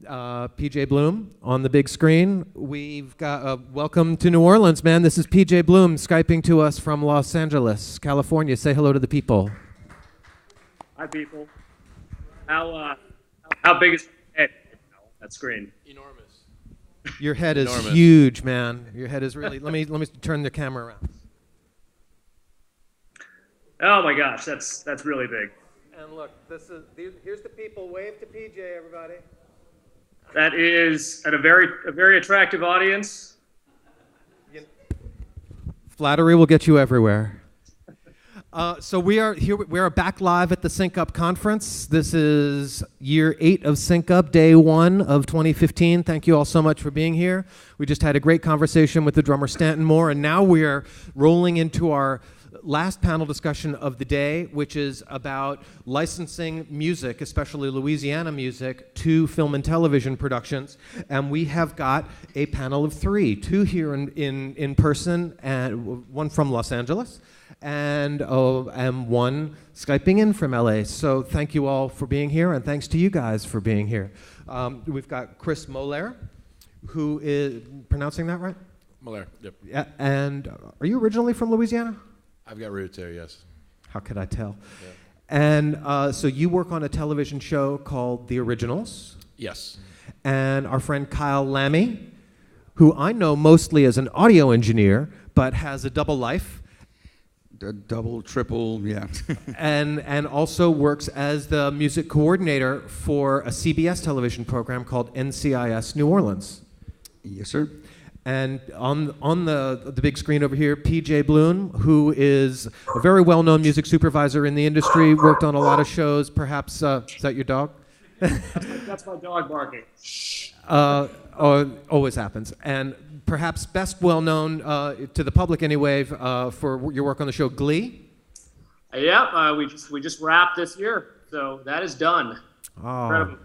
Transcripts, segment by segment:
PJ Bloom on the big screen. We've got welcome to New Orleans, man. This is PJ Bloom Skyping to us from Los Angeles, California. Say hello to the people. Hi, people. How big is your head? That screen? Enormous. Your head is huge, man. Your head is really. let me turn the camera around. Oh my gosh, that's really big. And look, here's the people. Wave to PJ, everybody. That is at a very attractive audience. Flattery will get you everywhere. So we are here. We are back live at the Sync Up conference. This is year 8 of Sync Up, day 1 of 2015. Thank you all so much for being here. We just had a great conversation with the drummer Stanton Moore, and now we are rolling into our last panel discussion of the day, which is about licensing music, especially Louisiana music, to film and television productions. And we have got a panel of 3, 2 here in person, and one from Los Angeles, and one Skyping in from LA. So thank you all for being here, and thanks to you guys for being here. We've got Chris Mollere, who is, pronouncing that right? Mollere, yep. Yeah, and are you originally from Louisiana? I've got roots there, yes. How could I tell? Yeah. And so you work on a television show called The Originals. Yes. And our friend Kyle Lamy, who I know mostly as an audio engineer, but has a double life. Double, triple, yeah. and also works as the music coordinator for a CBS television program called NCIS New Orleans. Yes, sir. And on the big screen over here, PJ Bloom, who is a very well-known music supervisor in the industry, worked on a lot of shows. Perhaps, is that your dog? That's my dog barking. Always happens. And perhaps best well-known to the public anyway for your work on the show Glee. Yeah, we just wrapped this year, so that is done. Oh, incredible.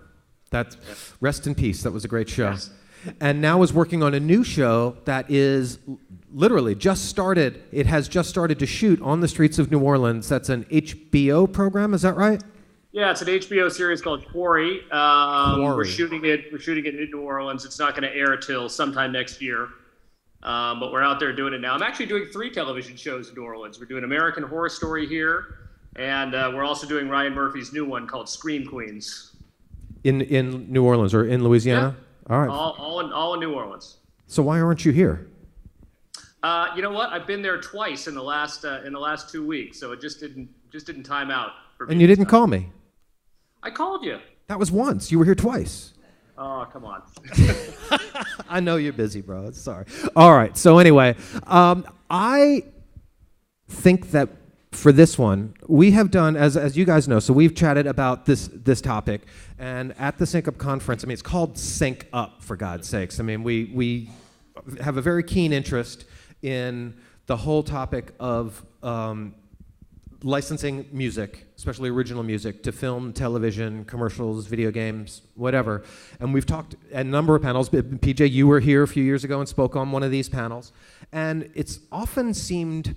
That's rest in peace. That was a great show. Yes. And now is working on a new show that is literally just started. It has just started to shoot on the streets of New Orleans. That's an HBO program, is that right? Yeah, it's an HBO series called Quarry. Quarry. We're shooting it in New Orleans. It's not going to air till sometime next year. But we're out there doing it now. I'm actually doing 3 television shows in New Orleans. We're doing American Horror Story here, and we're also doing Ryan Murphy's new one called Scream Queens. In New Orleans or in Louisiana? Yeah. All right. All in New Orleans. So why aren't you here? You know what? I've been there twice in the last 2 weeks, so it just didn't time out for me. And you didn't call me. I called you. That was once. You were here twice. Oh, come on. I know you're busy, bro. Sorry. All right. So anyway, I think that for this one, we have done, as you guys know, so we've chatted about this topic, and at the Sync Up conference, I mean, it's called Sync Up, for God's sakes. I mean, we have a very keen interest in the whole topic of licensing music, especially original music, to film, television, commercials, video games, whatever. And we've talked at a number of panels. PJ, you were here a few years ago and spoke on one of these panels, and it's often seemed,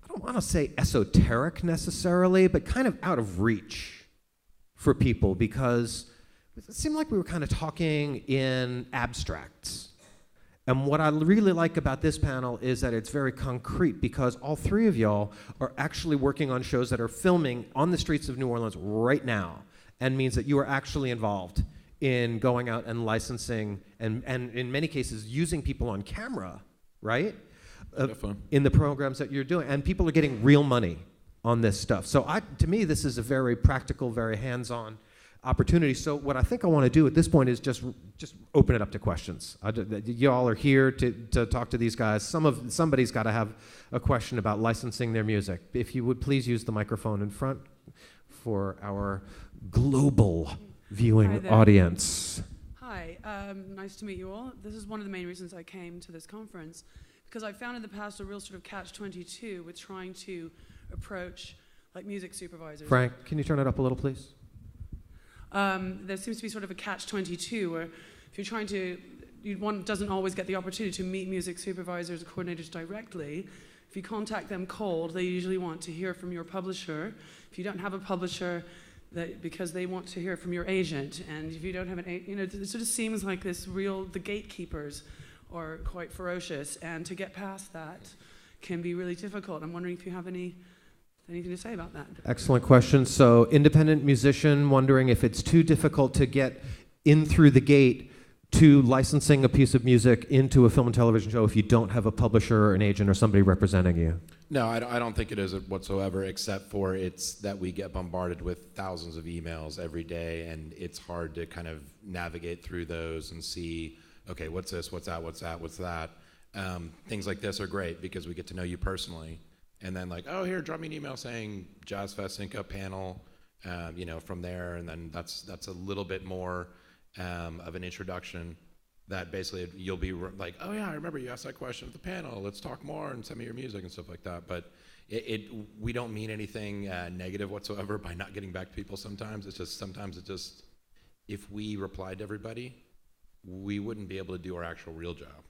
I don't want to say esoteric necessarily, but kind of out of reach for people, because it seemed like we were kind of talking in abstracts. And what I really like about this panel is that it's very concrete, because all 3 of y'all are actually working on shows that are filming on the streets of New Orleans right now, and means that you are actually involved in going out and licensing and in many cases using people on camera, right? In the programs that you're doing, and people are getting real money on this stuff. So to me, this is a very practical, very hands-on opportunity. So what I think I want to do at this point is just open it up to questions. Y'all are here to talk to these guys. Somebody's got to have a question about licensing their music. If you would please use the microphone in front for our global viewing audience. Hi, nice to meet you all. This is one of the main reasons I came to this conference, because I found in the past a real sort of catch-22 with trying to approach like music supervisors. Frank, can you turn it up a little, please? There seems to be sort of a catch-22 where if you're trying to, one doesn't always get the opportunity to meet music supervisors or coordinators directly. If you contact them cold, they usually want to hear from your publisher. If you don't have a publisher, that because they want to hear from your agent, and if you don't have it sort of seems like the gatekeepers are quite ferocious, and to get past that can be really difficult. I'm wondering if you have anything to say about that. Excellent question. So, independent musician wondering if it's too difficult to get in through the gate to licensing a piece of music into a film and television show if you don't have a publisher or an agent or somebody representing you. No, I don't think it is whatsoever, except for it's that we get bombarded with thousands of emails every day, and it's hard to kind of navigate through those and see, okay, what's this, what's that, what's that, what's that. Things like this are great because we get to know you personally. And then like, oh, here, drop me an email saying Jazz Fest Sync Up panel, from there, and then that's a little bit more of an introduction that basically you'll be like, oh yeah, I remember you asked that question at the panel, let's talk more and send me your music and stuff like that. But we don't mean anything negative whatsoever by not getting back to people sometimes. It's just if we replied to everybody, we wouldn't be able to do our actual real job.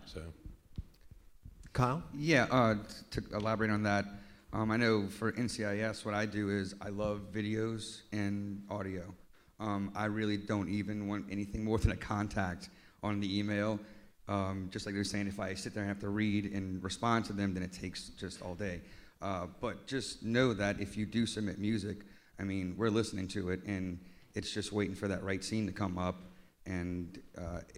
So. Kyle? Yeah, to elaborate on that, I know for NCIS, what I do is I love videos and audio. I really don't even want anything more than a contact on the email. Just like they're saying, if I sit there and have to read and respond to them, then it takes just all day. But just know that if you do submit music, I mean, we're listening to it, and it's just waiting for that right scene to come up. And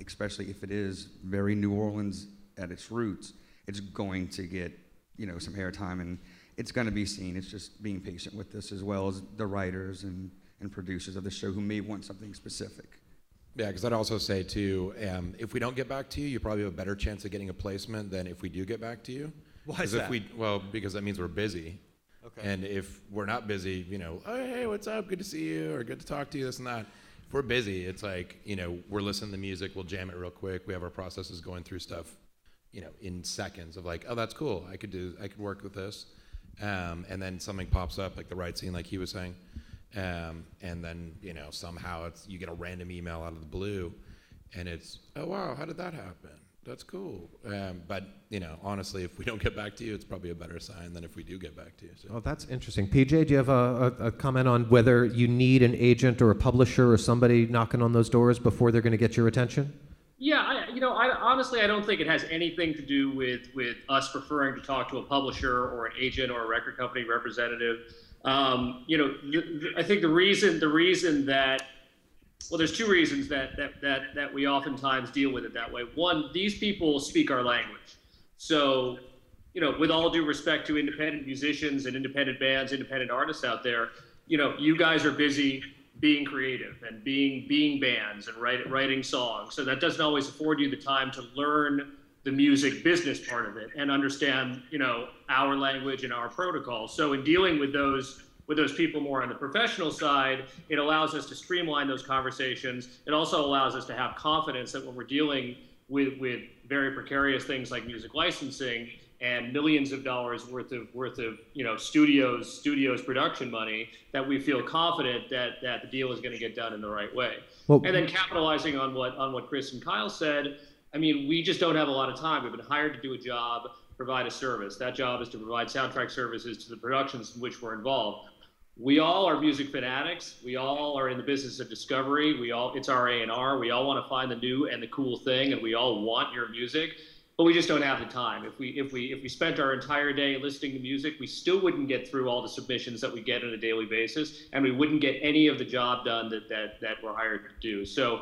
especially if it is very New Orleans at its roots, it's going to get, some airtime, and it's going to be seen. It's just being patient with this, as well as the writers and producers of the show who may want something specific. Yeah, because I'd also say too, if we don't get back to you, you probably have a better chance of getting a placement than if we do get back to you. Why is that? Because that means we're busy. Okay. And if we're not busy, oh, hey, what's up? Good to see you, or good to talk to you, this and that. If we're busy, it's like, we're listening to music, we'll jam it real quick. We have our processes going through stuff, in seconds of like, oh, that's cool. I could work with this. And then something pops up, like the right scene, like he was saying. And then, somehow you get a random email out of the blue, and it's, oh, wow, how did that happen? That's cool. But, honestly, if we don't get back to you, it's probably a better sign than if we do get back to you. So. Oh, that's interesting. PJ, do you have a comment on whether you need an agent or a publisher or somebody knocking on those doors before they're going to get your attention? Yeah, I honestly, I don't think it has anything to do with us preferring to talk to a publisher or an agent or a record company representative. I think the reason that, well, there's two reasons that we oftentimes deal with it that way. One, these people speak our language. So, with all due respect to independent musicians and independent bands, independent artists out there, you guys are busy being creative and being bands and writing songs. So that doesn't always afford you the time to learn the music business part of it and understand, our language and our protocol. So in dealing with those people more on the professional side, it allows us to streamline those conversations. It also allows us to have confidence that when we're dealing with very precarious things like music licensing and millions of dollars worth of studios production money, that we feel confident that the deal is going to get done in the right way. Well, and then capitalizing on what Chris and Kyle said, I mean, we just don't have a lot of time. We've been hired to do a job, provide a service. That job is to provide soundtrack services to the productions in which we're involved. We all are music fanatics. We all are in the business of discovery. It's our A&R. We all want to find the new and the cool thing, and we all want your music, but we just don't have the time. If we spent our entire day listening to music, we still wouldn't get through all the submissions that we get on a daily basis, and we wouldn't get any of the job done that we're hired to do. So,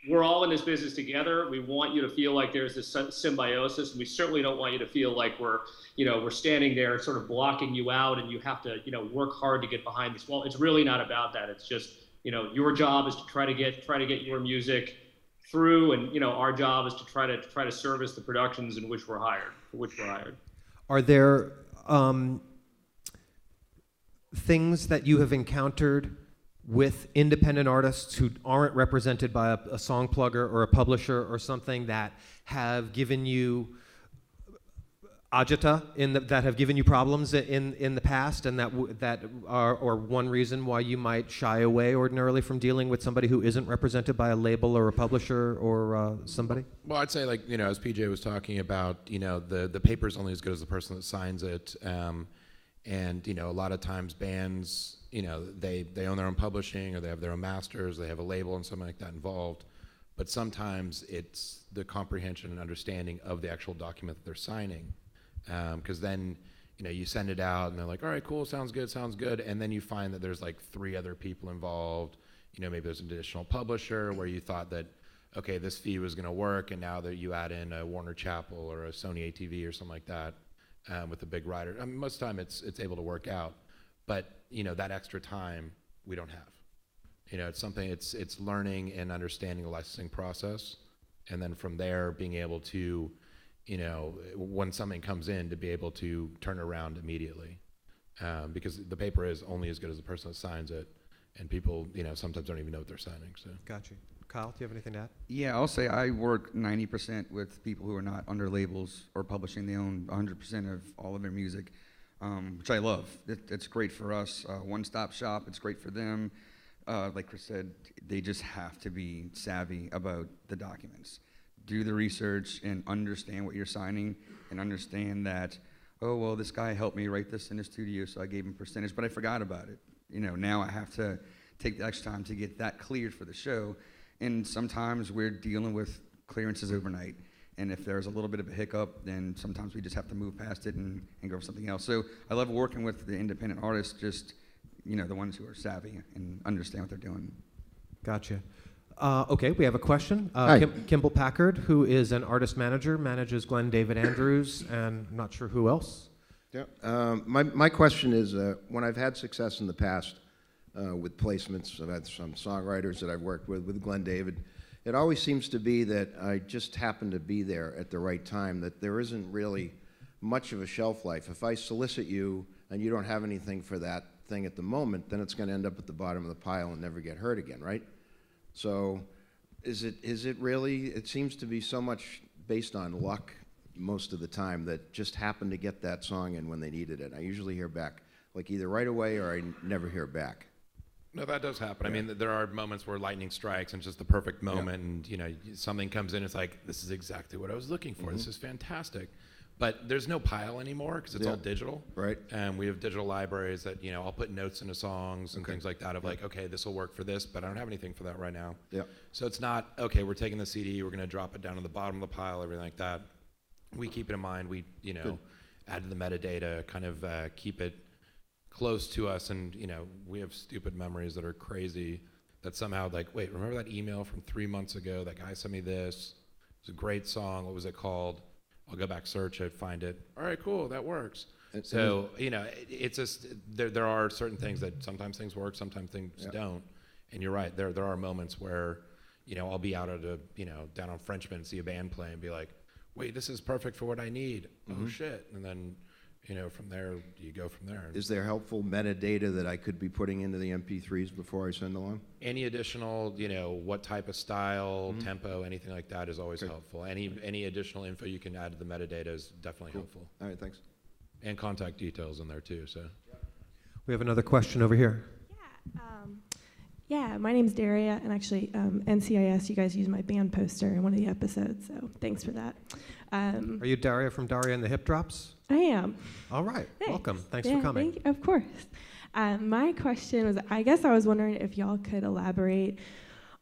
we're all in this business together. We want you to feel like there's this symbiosis, and we certainly don't want you to feel like we're standing there sort of blocking you out and you have to, work hard to get behind this wall. It's really not about that. It's just, your job is to try to get your music through, and, our job is to try to service the productions in which we're hired, Are there things that you have encountered with independent artists who aren't represented by a song plugger or a publisher or something that have given you agita that have given you problems in the past, and that are or one reason why you might shy away ordinarily from dealing with somebody who isn't represented by a label or a publisher or somebody? Well, I'd say, like, as PJ was talking about, the paper's only as good as the person that signs it, and a lot of times bands they own their own publishing, or they have their own masters, they have a label and something like that involved. But sometimes it's the comprehension and understanding of the actual document that they're signing. Because then, you send it out and they're like, all right, cool, sounds good. And then you find that there's like 3 other people involved. Maybe there's an additional publisher where you thought that, okay, this fee was going to work, and now that you add in a Warner Chappell or a Sony ATV or something like that with a big writer, I mean, most of the time it's able to work out. But, that extra time we don't have. It's something, it's learning and understanding the licensing process, and then from there being able to, when something comes in, to be able to turn it around immediately. Because the paper is only as good as the person that signs it, and people, sometimes don't even know what they're signing. So. Got you. Kyle, do you have anything to add? Yeah, I'll say I work 90% with people who are not under labels or publishing. They own 100% of all of their music, which I love. It's great for us. One-stop shop. It's great for them. Like Chris said, they just have to be savvy about the documents. Do the research and understand what you're signing, and understand that, oh, well, this guy helped me write this in the studio, so I gave him percentage, but I forgot about it. Now I have to take the extra time to get that cleared for the show. And sometimes we're dealing with clearances overnight. And if there's a little bit of a hiccup, then sometimes we just have to move past it and go for something else. So I love working with the independent artists, just, the ones who are savvy and understand what they're doing. Gotcha. Okay, we have a question. Hi. Kimball Packard, who is an artist manager, manages Glenn David Andrews, and I'm not sure who else. Yeah. My question is, when I've had success in the past with placements, I've had some songwriters that I've worked with Glenn David, it always seems to be that I just happen to be there at the right time, that there isn't really much of a shelf life. If I solicit you and you don't have anything for that thing at the moment, then it's going to end up at the bottom of the pile and never get heard again, right? So is it really, it seems to be so much based on luck most of the time, that just happen to get that song in when they needed it. I usually hear back like either right away or I never hear back. No, that does happen. Yeah. I mean, there are moments where lightning strikes and it's just the perfect moment, and something comes in. It's like, this is exactly what I was looking for. This is fantastic. But there's no pile anymore because it's all digital. Right. And we have digital libraries that I'll put notes into songs and things like that of like, okay, this will work for this, but I don't have anything for that right now. Yeah. So it's not okay. We're taking the CD, we're going to drop it down to the bottom of the pile, everything like that. We keep it in mind. We add to the metadata, kind of keep it close to us, and we have stupid memories that are crazy, that somehow like, wait, remember that email from 3 months ago? That guy sent me this. It's a great song. What was it called? I'll go back, search it, find it. All right, cool, that works. So it's just there are certain things that sometimes things work, sometimes things don't. And you're right. There are moments where I'll be out at a down on Frenchman and see a band play and be like, wait, this is perfect for what I need. Oh shit! And then from there, you go from there. Is there helpful metadata that I could be putting into the MP3s before I send along? Any additional, what type of style, tempo, anything like that is always helpful. Any additional info you can add to the metadata is definitely helpful. All right, thanks. And contact details in there too. So. We have another question over here. Yeah, my name's Daria, and actually NCIS, you guys used my band poster in one of the episodes, so thanks for that. Are you Daria from Daria and the Hip Drops? I am. All right, Thanks. welcome. Thanks for coming. Thank you. Of course. My question was, I guess I was wondering if y'all could elaborate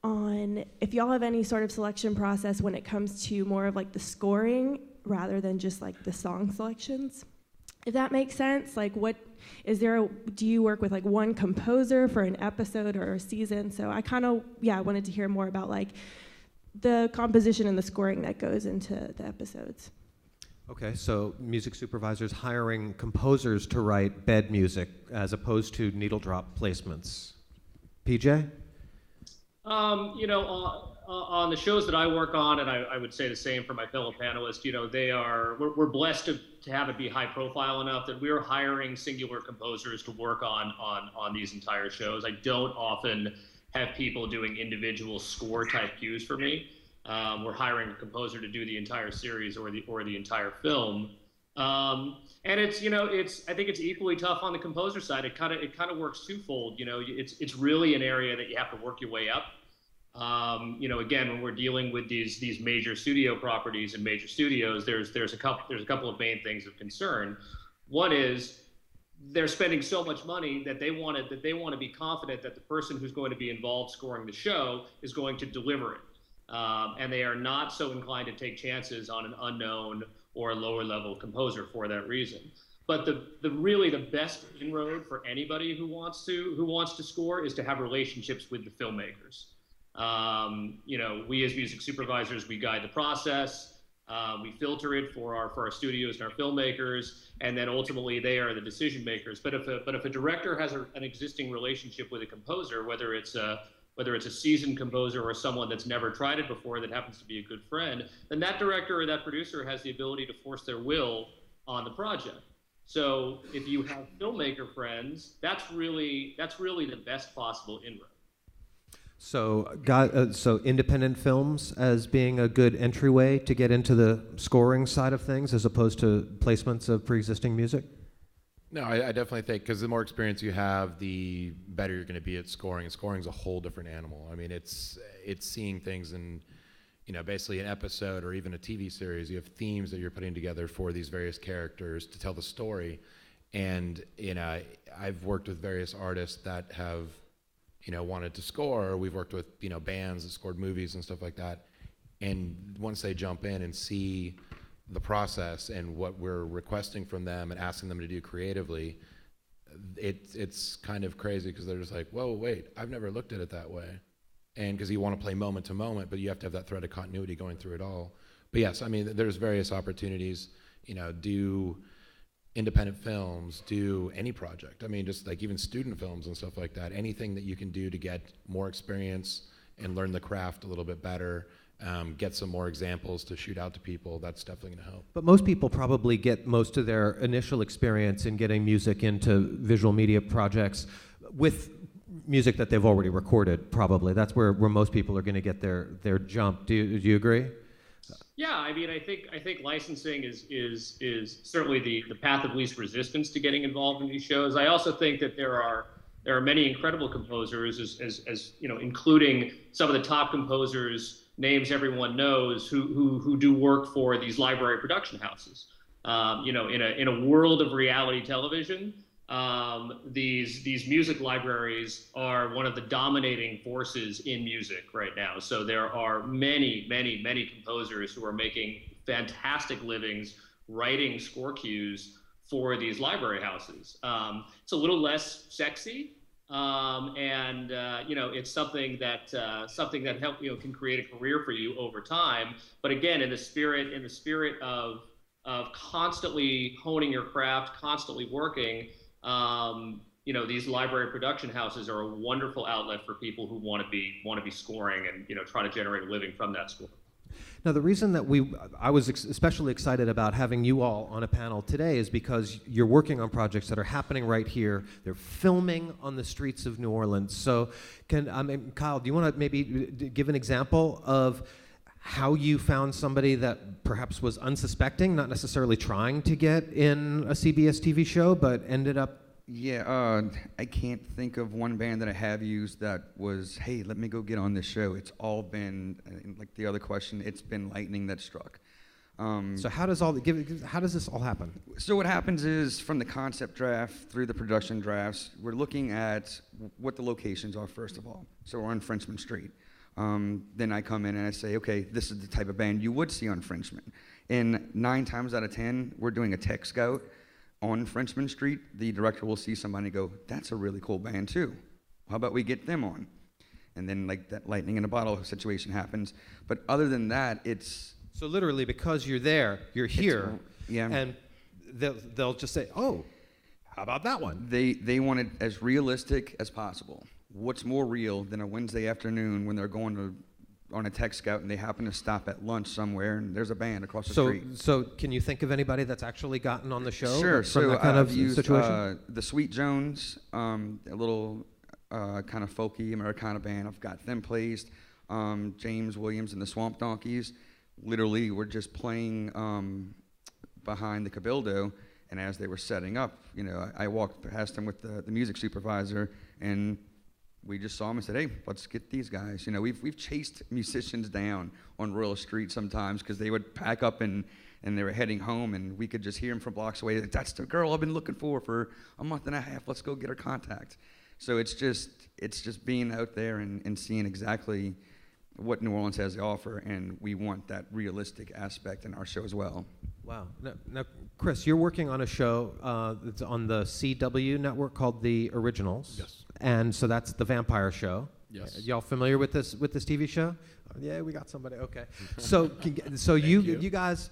on if y'all have any sort of selection process when it comes to more of like the scoring rather than just like the song selections. If that makes sense, like do you work with like one composer for an episode or a season? So I kind of, wanted to hear more about like the composition and the scoring that goes into the episodes. Okay, so music supervisors hiring composers to write bed music as opposed to needle drop placements. PJ? On the shows that I work on, and I would say the same for my fellow panelists, we're blessed to have it be high profile enough that we're hiring singular composers to work on these entire shows. I don't often have people doing individual score type cues for me. We're hiring a composer to do the entire series or the entire film. And I think it's equally tough on the composer side. It kind of works twofold. It's really an area that you have to work your way up. Again, when we're dealing with these major studio properties and major studios, there's a couple of main things of concern. One is they're spending so much money that they want to be confident that the person who's going to be involved scoring the show is going to deliver it. And they are not so inclined to take chances on an unknown or a lower level composer for that reason. But the best inroad for anybody who wants to score is to have relationships with the filmmakers. We as music supervisors, we guide the process. We filter it for our studios and our filmmakers, and then ultimately they are the decision makers. But if a director has an existing relationship with a composer, whether it's a seasoned composer or someone that's never tried it before that happens to be a good friend, then that director or that producer has the ability to force their will on the project. So if you have filmmaker friends, that's really the best possible inroad. So independent films as being a good entryway to get into the scoring side of things as opposed to placements of pre-existing music? No, I definitely think, because the more experience you have, the better you're going to be at scoring. And scoring's a whole different animal. I mean, it's seeing things in, basically an episode or even a TV series. You have themes that you're putting together for these various characters to tell the story. And, I've worked with various artists that have, wanted to score. We've worked with, bands that scored movies and stuff like that. And once they jump in and see the process and what we're requesting from them and asking them to do creatively, it's kind of crazy, because they're just like, whoa, wait, I've never looked at it that way. And because you want to play moment to moment, but you have to have that thread of continuity going through it all. But yes, I mean, there's various opportunities, do independent films, do any project. I mean, just like even student films and stuff like that. Anything that you can do to get more experience and learn the craft a little bit better, get some more examples to shoot out to people, that's definitely going to help. But most people probably get most of their initial experience in getting music into visual media projects with music that they've already recorded, probably. That's where most people are going to get their jump. Do you agree? Yeah, I mean, I think licensing is certainly the path of least resistance to getting involved in these shows. I also think that there are many incredible composers, as including some of the top composers, names everyone knows, who do work for these library production houses. In a world of reality television, these music libraries are one of the dominating forces in music right now. So there are many composers who are making fantastic livings writing score cues for these library houses. It's a little less sexy, and it's something that help can create a career for you over time. But again, in the spirit of constantly honing your craft, constantly working. These library production houses are a wonderful outlet for people who want to be scoring and try to generate a living from that score. Now, the reason that I was especially excited about having you all on a panel today is because you're working on projects that are happening right here. They're filming on the streets of New Orleans. So, Kyle, do you want to maybe give an example of how you found somebody that perhaps was unsuspecting, not necessarily trying to get in a CBS TV show, but ended up? Yeah, I can't think of one band that I have used that was, hey, let me go get on this show. It's all been, like the other question, it's been lightning that struck. So how does this all happen? So what happens is, from the concept draft through the production drafts, we're looking at what the locations are, first of all. So we're on Frenchman Street. Then I come in and I say, okay, this is the type of band you would see on Frenchman. And 9 times out of 10, we're doing a tech scout on Frenchman Street. The director will see somebody and go, that's a really cool band too. How about we get them on? And then like that lightning in a bottle situation happens. But other than that, it's... So literally, because you're there, you're here, yeah. And they'll just say, oh, how about that one? They want it as realistic as possible. What's more real than a Wednesday afternoon when they're going on a tech scout and they happen to stop at lunch somewhere and there's a band across the street? So can you think of anybody that's actually gotten on the show? Sure. From that kind of situation? The Sweet Jones, a little kind of folky Americana band. I've got them placed. James Williams and the Swamp Donkeys. Literally, we're just playing behind the Cabildo, and as they were setting up, I walked past them with the music supervisor, and we just saw them and said, hey, let's get these guys. You know, we've chased musicians down on Royal Street sometimes because they would pack up and they were heading home, and we could just hear them from blocks away. Like, that's the girl I've been looking for a month and a half. Let's go get her contact. So it's just being out there and seeing exactly what New Orleans has to offer, and we want that realistic aspect in our show as well. Wow. Now, Chris, you're working on a show that's on the CW network called The Originals. Yes. And so that's the vampire show. Yes. Y'all familiar with this TV show? Yeah, we got somebody. Okay. So you guys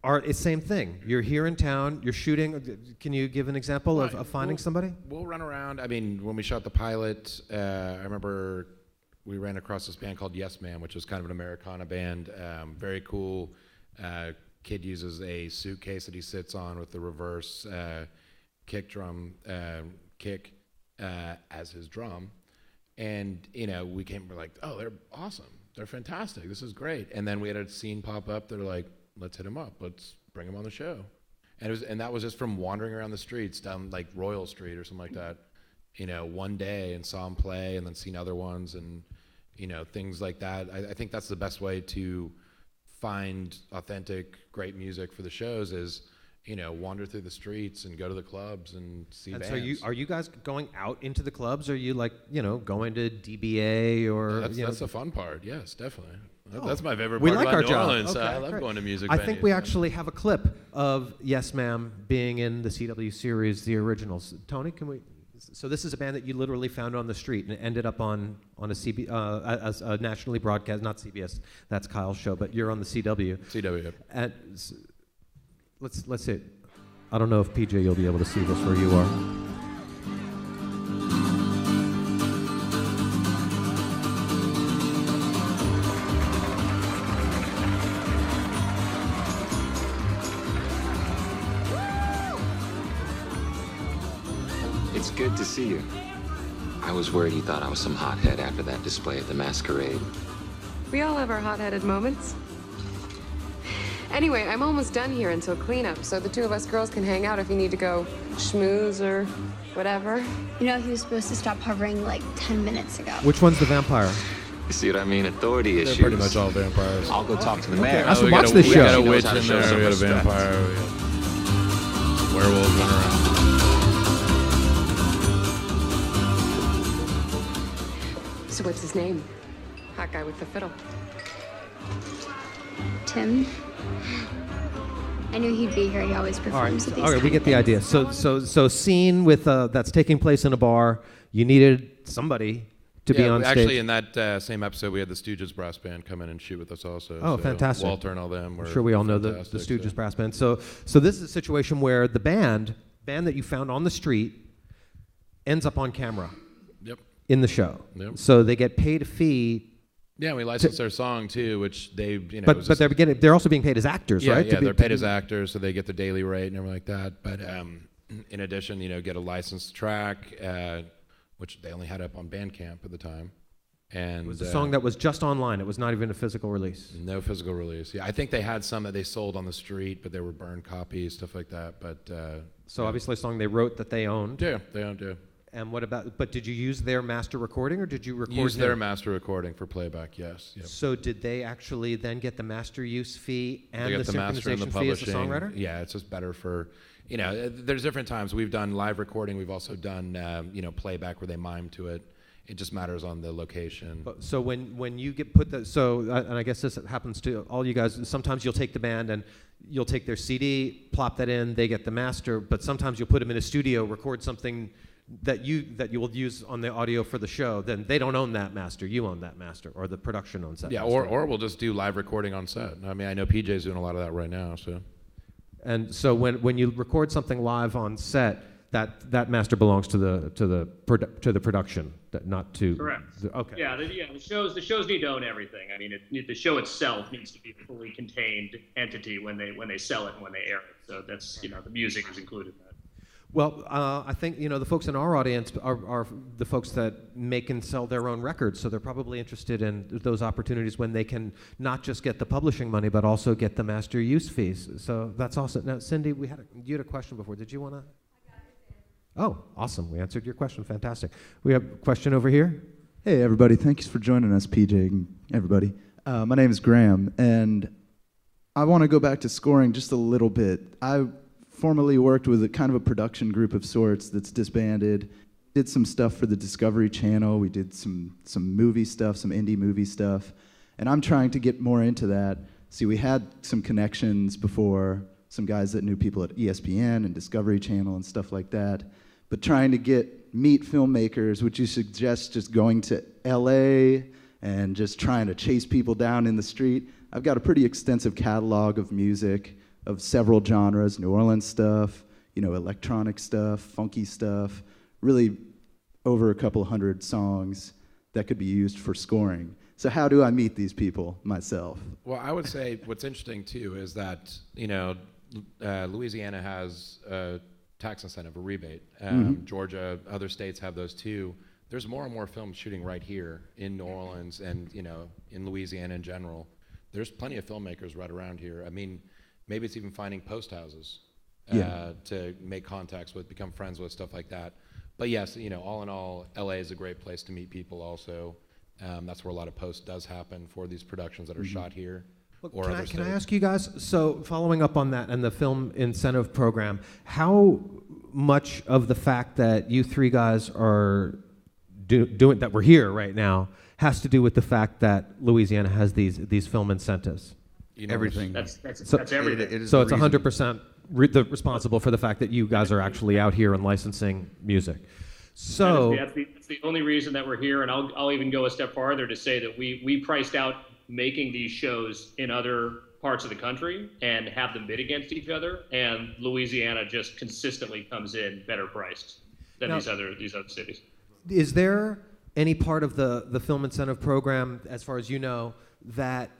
are it's same thing. You're here in town. You're shooting. Can you give an example of finding somebody? We'll run around. I mean, when we shot the pilot, I remember we ran across this band called Yes Man, which was kind of an Americana band. Very cool. Kid uses a suitcase that he sits on with the reverse kick drum kick as his drum. And, you know, we're like, oh, they're awesome. They're fantastic. This is great. And then we had a scene pop up. They're like, let's hit him up. Let's bring him on the show. And that was just from wandering around the streets down like Royal Street or something like that, you know, one day, and saw him play and then seen other ones and, you know, things like that. I think that's the best way to find authentic, great music for the shows is, you know, wander through the streets and go to the clubs and see bands. So are you guys going out into the clubs? Or are you like, you know, going to DBA or? That's the fun part. Yes, definitely. That's my favorite We part like about our New job. Orleans. Okay, I love great. going to music I venues. think we actually have a clip of Yes Ma'am being in the CW series, The Originals. Tony, can we? So this is a band that you literally found on the street and it ended up on a as a nationally broadcast, not CBS. That's Kyle's show, but you're on the CW. CW. Yep. And let's see it. I don't know if PJ you'll be able to see this where you are. It's good to see you. I was worried he thought I was some hothead after that display at the masquerade. We all have our hot-headed moments. Anyway, I'm almost done here until cleanup, so the two of us girls can hang out if you need to go schmooze or whatever. You know, he was supposed to stop hovering like 10 minutes ago. Which one's the vampire? You see what I mean? Authority issues. They're pretty much all vampires. I'll go talk to the mayor. I should watch this We show. got a She knows witch how to in show there. some We got a respect. vampire. We got werewolves running around. So what's his name? Hot guy with the fiddle. Tim? I knew he'd be here. He always All right, performs at these we kind get of the idea. things. So scene with that's taking place in a bar. You needed somebody to be on stage. Actually, in that same episode, we had the Stooges brass band come in and shoot with us also. Oh, so fantastic. Walter and all them were I'm sure we all know the fantastic, Stooges so. brass band. So this is a situation where the band that you found on the street ends up on camera Yep. in the show. Yep. So they get paid a fee. Yeah, we licensed their song too, which they, you know. But they're also being paid as actors, yeah, right? Yeah, they're paid as actors, so they get the daily rate and everything like that. But in addition, you know, get a licensed track, which they only had up on Bandcamp at the time. And It was a song that was just online. It was not even a physical release. No physical release. Yeah, I think they had some that they sold on the street, but they were burned copies, stuff like that. But So yeah. obviously a song they wrote that they owned. Yeah, they don't do. And what about? But did you use their master recording, or did you record? Use their him? master recording for playback. Yes. Yep. So did they actually then get the master use fee and They the got the master and the synchronization fee as a publishing. songwriter? Yeah, it's just better for, you know, there's different times. We've done live recording. We've also done, you know, playback where they mime to it. It just matters on the location. So when you get put and I guess this happens to all you guys. Sometimes you'll take the band and you'll take their CD, plop that in, they get the master. But sometimes you'll put them in a studio, record something that you will use on the audio for the show. Then they don't own that master. You own that master, or the production owns that. Yeah, master. or we'll just do live recording on set. I mean, I know PJ's doing a lot of that right now. So. And so when you record something live on set, that master belongs to the production, not to. Correct. Okay. Yeah, the shows need to own everything. I mean, the show itself needs to be a fully contained entity when they sell it and when they air it. So that's, you know, the music is included in that. Well, I think, you know, the folks in our audience are the folks that make and sell their own records, so they're probably interested in those opportunities when they can not just get the publishing money, but also get the master use fees. So that's awesome. Now, Cindy, you had a question before. Did you want to? Oh, awesome. We answered your question. Fantastic. We have a question over here. Hey, everybody. Thanks for joining us, PJ and everybody. My name is Graham, and I want to go back to scoring just a little bit. I formerly worked with a kind of a production group of sorts that's disbanded. Did some stuff for the Discovery Channel. We did some movie stuff, some indie movie stuff. And I'm trying to get more into that. See, we had some connections before, some guys that knew people at ESPN and Discovery Channel and stuff like that. But trying to meet filmmakers, would you suggest just going to LA and just trying to chase people down in the street? I've got a pretty extensive catalog of music of several genres, New Orleans stuff, electronic stuff, funky stuff, really over a couple hundred songs that could be used for scoring. So how do I meet these people myself? Well, I would say what's interesting too is that Louisiana has a tax incentive, a rebate. Georgia, other states have those too. There's more and more films shooting right here in New Orleans and in Louisiana in general. There's plenty of filmmakers right around here. I mean, maybe it's even finding post houses to make contacts with, become friends with, stuff like that. But yes, all in all, LA is a great place to meet people also. That's where a lot of post does happen for these productions that are shot here. Can I ask you guys, so following up on that and the film incentive program, how much of the fact that you three guys are doing, that we're here right now, has to do with the fact that Louisiana has these film incentives? Everything. That's everything. So it's 100% responsible for the fact that you guys are actually out here and licensing music. So that's the only reason that we're here, and I'll even go a step farther to say that we priced out making these shows in other parts of the country and have them bid against each other, and Louisiana just consistently comes in better priced than these other cities. Is there any part of the film incentive program, as far as you know, that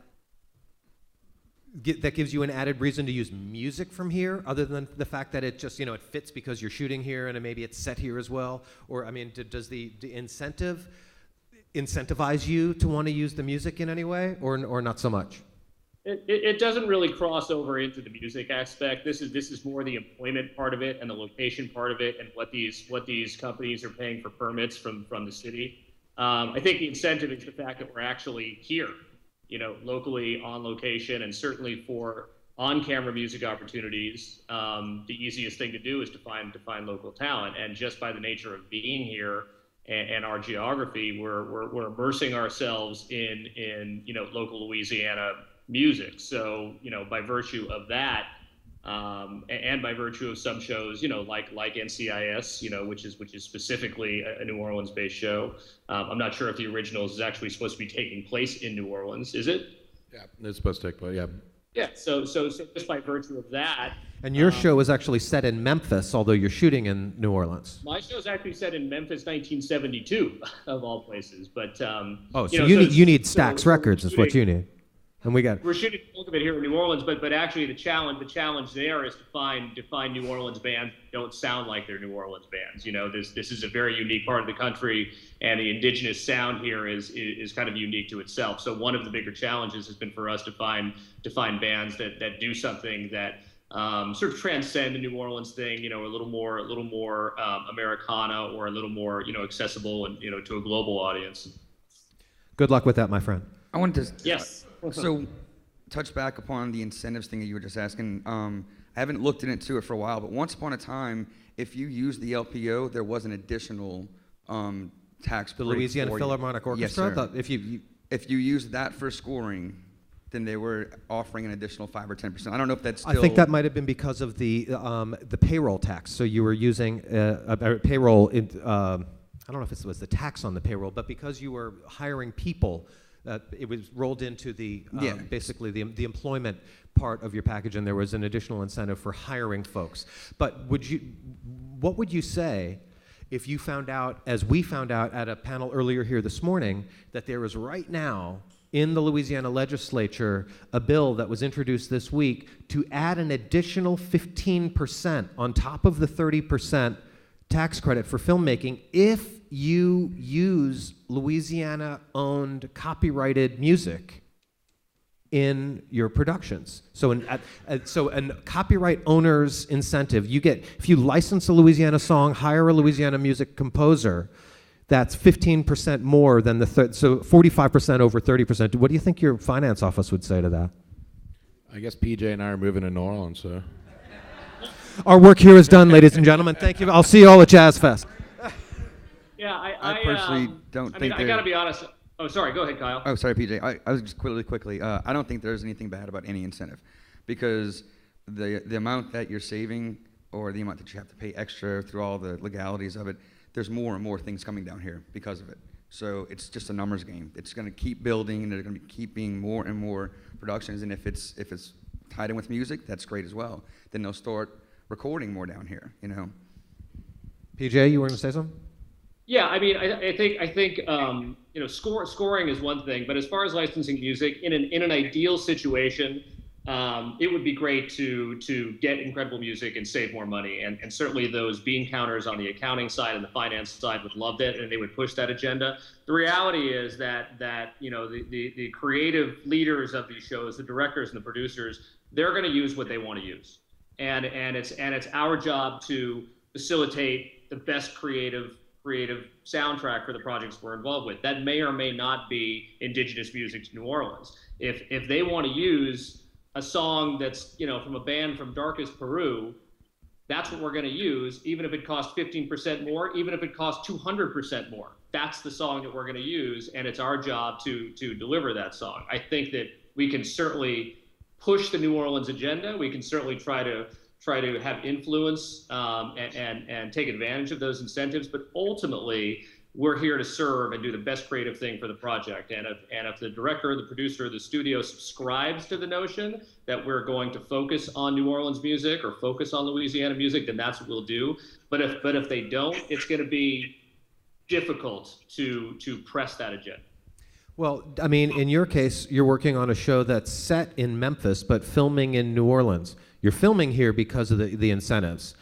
gives you an added reason to use music from here, other than the fact that it just, it fits because you're shooting here and maybe it's set here as well? Or, I mean, does the incentive incentivize you to want to use the music in any way, or not so much? It doesn't really cross over into the music aspect. This is more the employment part of it and the location part of it and what these companies are paying for permits from the city. I think the incentive is the fact that we're actually here, locally on location, and certainly for on-camera music opportunities, the easiest thing to do is to find local talent. And just by the nature of being here and our geography, we're immersing ourselves in local Louisiana music. So by virtue of that, and by virtue of some shows, like NCIS, which is specifically a New Orleans-based show. I'm not sure if the Originals is actually supposed to be taking place in New Orleans. Is it? Yeah, it's supposed to take place. Yeah. Yeah. So just by virtue of that. And your show is actually set in Memphis, although you're shooting in New Orleans. My show is actually set in Memphis, 1972, of all places. But you need Stax Records, is what you need. And we're shooting a little bit here in New Orleans, but actually the challenge there is to find New Orleans bands that don't sound like they're New Orleans bands. This is a very unique part of the country, and the indigenous sound here is kind of unique to itself. So one of the bigger challenges has been for us to find bands that do something that sort of transcend the New Orleans thing, a little more Americana, or a little more accessible and to a global audience. Good luck with that, my friend. I wanted to yes. So, touch back upon the incentives thing that you were just asking. I haven't looked into it for a while, but once upon a time, if you used the LPO, there was an additional tax break. The Louisiana Philharmonic Orchestra? Yes, sir. If you used that for scoring, then they were offering an additional 5 or 10%. I don't know if that's still... I think that might have been because of the payroll tax. So you were using a payroll... I don't know if it was the tax on the payroll, but because you were hiring people... it was rolled into basically the employment part of your package, and there was an additional incentive for hiring folks. But what would you say if you found out, as we found out at a panel earlier here this morning, that there is right now in the Louisiana legislature a bill that was introduced this week to add an additional 15% on top of the 30% tax credit for filmmaking if you use Louisiana-owned copyrighted music in your productions. So a copyright owner's incentive, you get, if you license a Louisiana song, hire a Louisiana music composer, that's 15% more than so 45% over 30%. What do you think your finance office would say to that? I guess PJ and I are moving to New Orleans, so. Our work here is done, ladies and gentlemen. Thank you. I'll see you all at Jazz Fest. Yeah, I personally don't think I gotta be honest. Oh, sorry. Go ahead, Kyle. Oh, sorry, PJ. I was just quickly. I don't think there's anything bad about any incentive, because the amount that you're saving or the amount that you have to pay extra through all the legalities of it, there's more and more things coming down here because of it. So it's just a numbers game. It's going to keep building, and there's going to keep being more and more productions. And if it's tied in with music, that's great as well. Then they'll start recording more down here. You know. PJ, you were going to say something? Yeah, I mean, I think you know, scoring is one thing, but as far as licensing music, in an ideal situation, it would be great to get incredible music and save more money, and certainly those bean counters on the accounting side and the finance side would love that, and they would push that agenda. The reality is that you know, the creative leaders of these shows, the directors and the producers, they're going to use what they want to use, and it's our job to facilitate the best creative soundtrack for the projects we're involved with. That may or may not be indigenous music to New Orleans. If they want to use a song that's, you know, from a band from darkest Peru, that's what we're going to use, even if it costs 15% more, even if it costs 200% more. That's the song that we're going to use, and it's our job to deliver that song. I think that we can certainly push the New Orleans agenda. We can certainly try to have influence and take advantage of those incentives, but ultimately we're here to serve and do the best creative thing for the project. And if the director, the producer, the studio subscribes to the notion that we're going to focus on New Orleans music or focus on Louisiana music, then that's what we'll do. But if they don't, it's going to be difficult to press that agenda. Well, I mean, in your case, you're working on a show that's set in Memphis, but filming in New Orleans. You're filming here because of the incentives.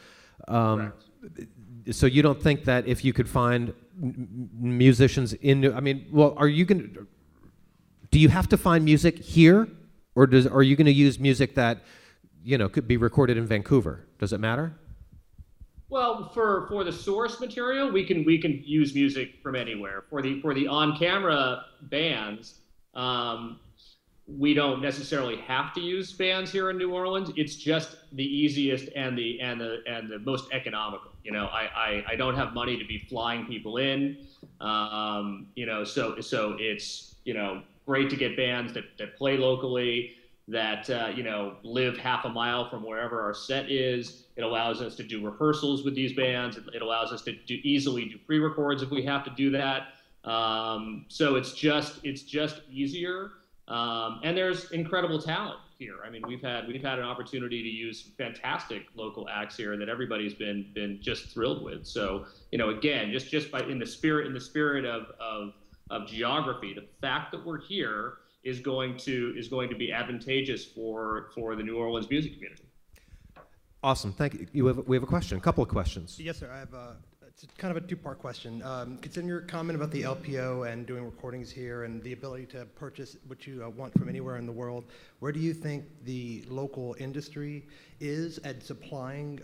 So you don't think that if you could find musicians in, I mean, well, do you have to find music here, or are you going to use music that, you know, could be recorded in Vancouver? Does it matter? Well, for the source material, we can use music from anywhere. For the on-camera bands, we don't necessarily have to use bands here in New Orleans. It's just the easiest and the most economical. You know, I don't have money to be flying people in. You know, so it's, you know, great to get bands that play locally, that you know, live half a mile from wherever our set is. It allows us to do rehearsals with these bands. It allows us to easily do pre-records if we have to do that. So it's just easier. And there's incredible talent here. I mean, we've had an opportunity to use fantastic local acts here that everybody's been just thrilled with. So, you know, again, just by in the spirit of geography, the fact that we're here is going to be advantageous for the New Orleans music community. Awesome, thank you. We have a question, a couple of questions. Yes, sir. I have it's kind of a two-part question. Considering your comment about the LPO and doing recordings here and the ability to purchase what you want from anywhere in the world, where do you think the local industry is at supplying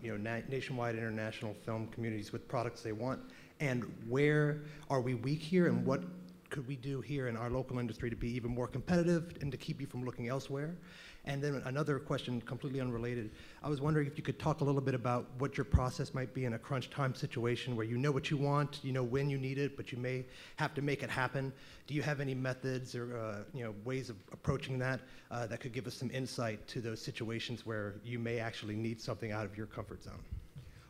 you know, nationwide international film communities with products they want? And where are we weak here, and what could we do here in our local industry to be even more competitive and to keep you from looking elsewhere? And then another question, completely unrelated. I was wondering if you could talk a little bit about what your process might be in a crunch time situation where you know what you want, you know when you need it, but you may have to make it happen. Do you have any methods or you know, ways of approaching that that could give us some insight to those situations where you may actually need something out of your comfort zone?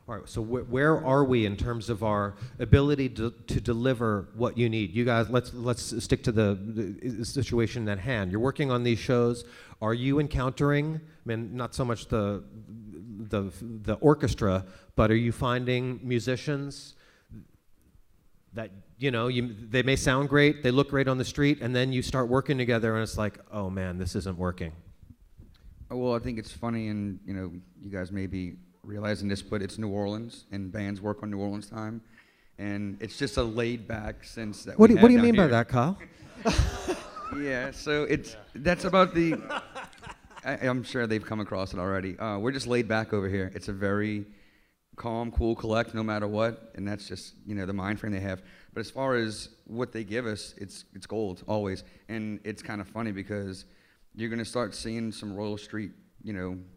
All right, so where are we in terms of our ability to deliver what you need? You guys, let's stick to the situation at hand. You're working on these shows. Are you encountering, I mean, not so much the orchestra, but are you finding musicians that, you know, they may sound great, they look great on the street, and then you start working together and it's like, oh man, this isn't working? Well, I think it's funny, and you know, you guys may be realizing this, but it's New Orleans, and bands work on New Orleans time, and it's just a laid-back sense that. What do you mean by that, Kyle? Yeah, so that's about the. I'm sure they've come across it already. We're just laid back over here. It's a very calm, cool, collect, no matter what, and that's just the mind frame they have. But as far as what they give us, it's gold always, and it's kind of funny because you're gonna start seeing some Royal Street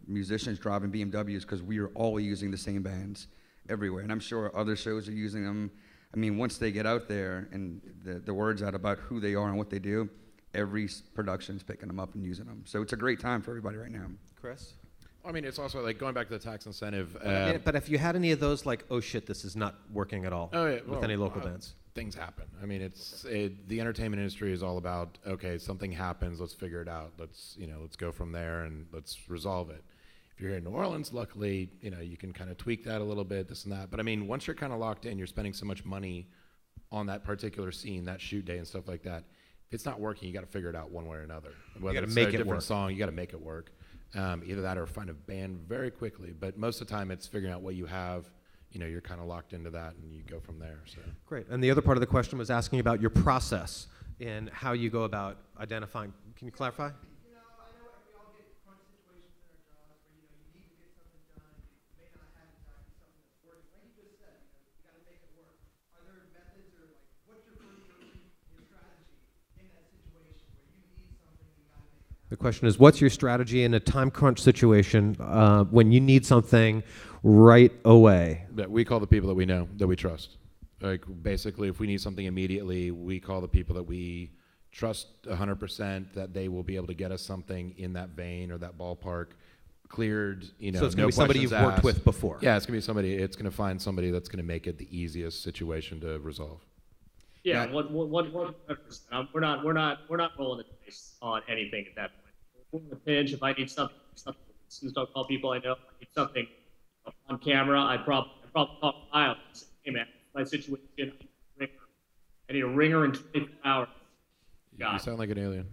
musicians driving BMWs because we are all using the same bands everywhere, and I'm sure other shows are using them. I mean, once they get out there and the word's out about who they are and what they do, every production's picking them up and using them. So it's a great time for everybody right now. Chris? I mean, it's also like going back to the tax incentive. But if you had any of those, like, oh shit, this is not working at all with any local bands. Things happen. I mean, the entertainment industry is all about, okay, something happens, let's figure it out. Let's go from there and let's resolve it. If you're here in New Orleans, luckily, you can kind of tweak that a little bit, this and that. But I mean, once you're kind of locked in, you're spending so much money on that particular scene, that shoot day and stuff like that. If it's not working, you got to figure it out one way or another. Whether it's a different song, you got to make it work. Either that or find a band very quickly. But most of the time, it's figuring out what you have. You're kind of locked into that, and you go from there. So great. And the other part of the question was asking about your process and how you go about identifying. Can you clarify? The question is, what's your strategy in a time crunch situation when you need something right away? That we call the people that we know, that we trust. Like, basically, if we need something immediately, we call the people that we trust 100% that they will be able to get us something in that vein or that ballpark, cleared, So it's going to be somebody you've worked with before. Yeah, it's going to be somebody. It's going to find somebody that's going to make it the easiest situation to resolve. Yeah, 100%. We're not rolling the dice on anything at that point. We're in a pinch. If I need something, as soon as I call people I know, I need something on camera, I probably call Kyle and say, hey man, my situation, I need a ringer in 24 hours. God. You sound like an alien.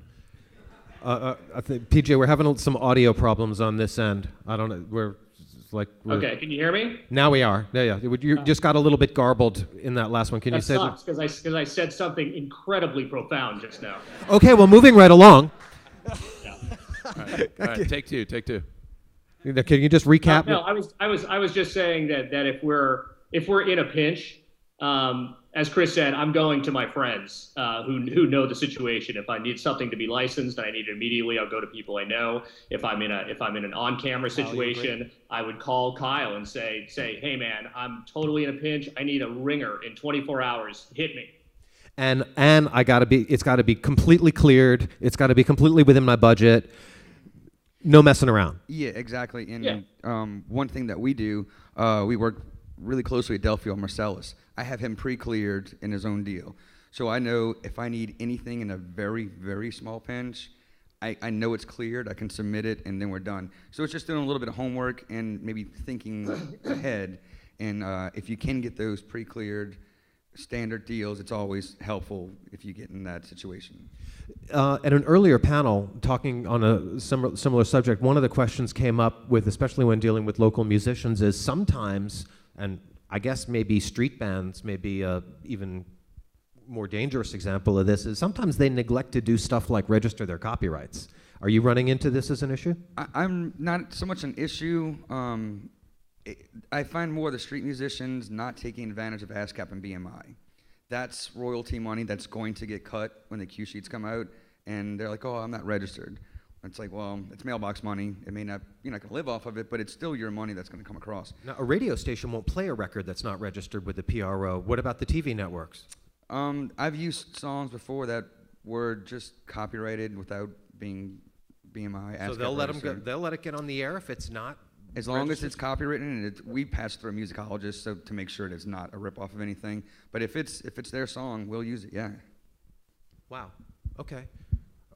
I think, PJ, we're having some audio problems on this end. I don't know. We're okay. Can you hear me? Now we are. Yeah. You just got a little bit garbled in that last one. Can you say that? Because I said something incredibly profound just now. Okay. Well, moving right along. All right. Take two. Can you just recap? No, I was just saying that if we're in a pinch, as Chris said, I'm going to my friends who know the situation. If I need something to be licensed and I need it immediately, I'll go to people I know. If I'm in an on-camera situation, I would call Kyle and say, hey man, I'm totally in a pinch. I need a ringer in 24 hours. Hit me. And it's got to be completely cleared. It's got to be completely within my budget. No messing around. Yeah, exactly. And one thing that we do, we work really closely with Delphio Marcellus. I have him pre-cleared in his own deal. So I know if I need anything in a very, very small pinch, I know it's cleared, I can submit it, and then we're done. So it's just doing a little bit of homework and maybe thinking ahead. And if you can get those pre-cleared standard deals, it's always helpful if you get in that situation. At an earlier panel, talking on a similar subject, one of the questions came up with, especially when dealing with local musicians, is sometimes, and I guess maybe street bands may be even more dangerous example of this, is sometimes they neglect to do stuff like register their copyrights. Are you running into this as an issue? I'm not so much an issue. I find more the street musicians not taking advantage of ASCAP and BMI. That's royalty money that's going to get cut when the Q sheets come out, and they're like, oh, I'm not registered. It's like, well, it's mailbox money. It may not, you're not going to live off of it, but it's still your money that's going to come across. Now, a radio station won't play a record that's not registered with the PRO. What about the TV networks? I've used songs before that were just copyrighted without being BMI. So they'll let them go. They'll let it get on the air if it's not. As long as it's copywritten, and we pass through a musicologist so to make sure it's not a rip-off of anything. But if it's their song, we'll use it. Yeah. Wow. Okay.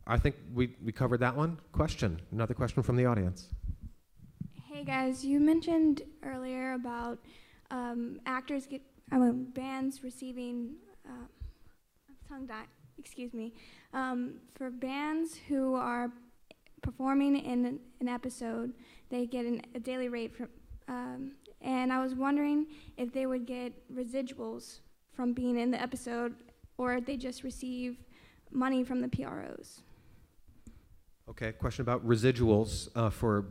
I think we covered that one. Question. Another question from the audience. Hey guys, you mentioned earlier about bands receiving for bands who are performing in an episode, they get a daily rate and I was wondering if they would get residuals from being in the episode, or if they just receive money from the PROs. Okay, question about residuals for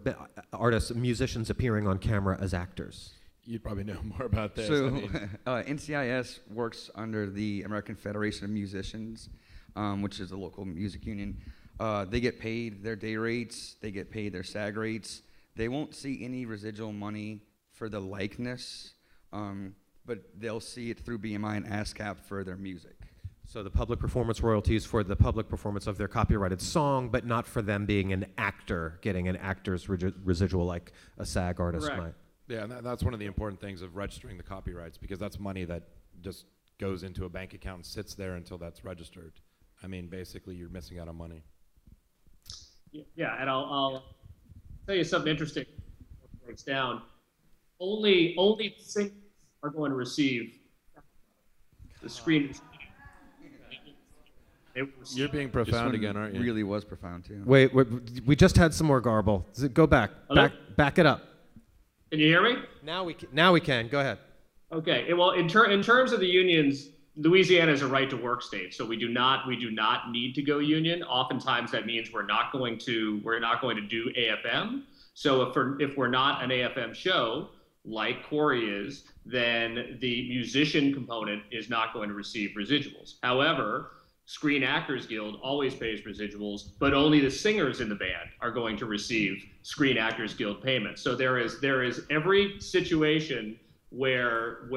artists, musicians appearing on camera as actors. You'd probably know more about this. So, I mean, NCIS works under the American Federation of Musicians, which is a local music union. They get paid their day rates. They get paid their SAG rates. They won't see any residual money for the likeness, but they'll see it through BMI and ASCAP for their music. So the public performance royalties for the public performance of their copyrighted song, but not for them being an actor, getting an actor's residual like a SAG artist Correct. might. yeah, and that's one of the important things of registering the copyrights, because that's money that just goes into a bank account and sits there until that's registered. I mean, basically, you're missing out on money. Yeah, and I'll tell you something interesting. It breaks down. Only singers are going to receive the screen. You're being profound again, aren't you? Really was profound too. Wait, we just had some more garble. Go back. Hello? Back it up. Can you hear me? Now we can. Go ahead. Okay. Well, in terms of the unions, Louisiana is a right to work state, so we do not need to go union. Oftentimes that means we're not going to do AFM. So if we're not an AFM show like Quarry is, then the musician component is not going to receive residuals. However, Screen Actors Guild always pays residuals, but only the singers in the band are going to receive Screen Actors Guild payments. So there is every situation where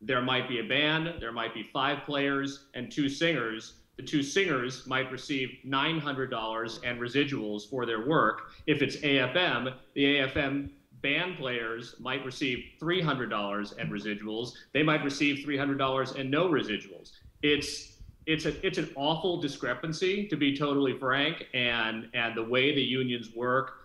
there might be a band, there might be 5 players and 2 singers. The 2 singers might receive $900 and residuals for their work. If it's AFM, the AFM band players might receive $300 and residuals. They might receive $300 and no residuals. It's an awful discrepancy, to be totally frank, and the way the unions work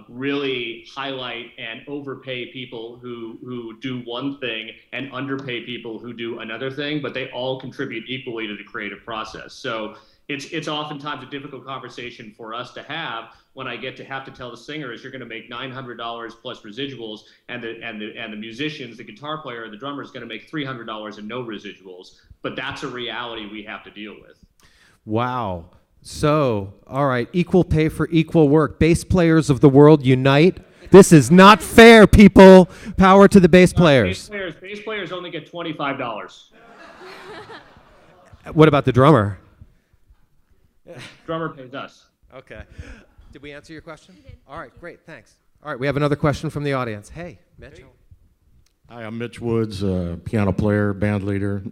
really highlight and overpay people who do one thing and underpay people who do another thing, but they all contribute equally to the creative process. So it's oftentimes a difficult conversation for us to have when I have to tell the singers you're going to make $900 plus residuals, and the musicians, the guitar player, the drummer is going to make $300 and no residuals. But that's a reality we have to deal with. Wow. So, all right, equal pay for equal work. Bass players of the world unite. This is not fair, people. Power to the bass players. Bass players only get $25. What about the drummer? Drummer pays us. Okay. Did we answer your question? All right, great, thanks. All right, we have another question from the audience. Hey, Mitch. Hi, I'm Mitch Woods, piano player, band leader,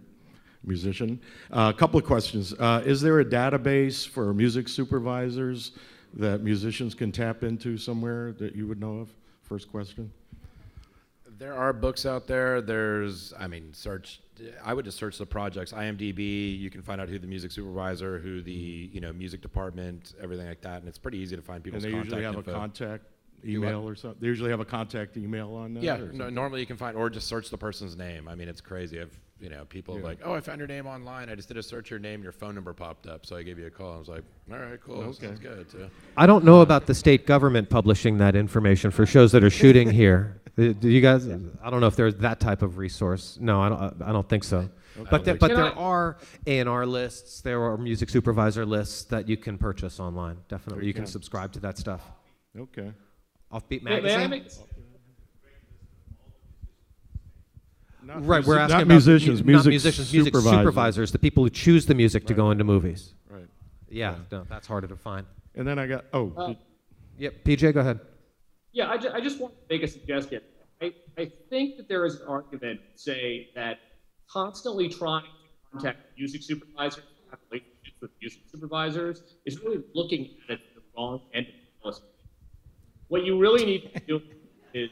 musician. A couple of questions. Is there a database for music supervisors that musicians can tap into somewhere that you would know of? First question. There are books out there. I would just search the projects. IMDb, you can find out who the music supervisor, who the music department, everything like that, and it's pretty easy to find people's contact info. And they usually have a contact email or something? They usually have a contact email on that? Yeah, normally you can find, or just search the person's name. I mean, it's crazy. People like, oh, I found your name online. I just did a search your name, your phone number popped up, so I gave you a call. I was like, all right, cool, okay. Sounds good. Too. I don't know about the state government publishing that information for shows that are shooting here. Do you guys? I don't know if there's that type of resource. No, I don't think so. Okay. But there are A&R lists. There are music supervisor lists that you can purchase online. Definitely, you can subscribe to that stuff. Okay. Offbeat Magazine. Right, we're asking not about musicians, music supervisors, the people who choose the music to go into movies. Right. Yeah, no, that's harder to find. And then I got, Yep, PJ, go ahead. Yeah, I just want to make a suggestion. I think that there is an argument, say, that constantly trying to contact music supervisors, have relationships with music supervisors, is really looking at it the wrong end of the policy. What you really need to do is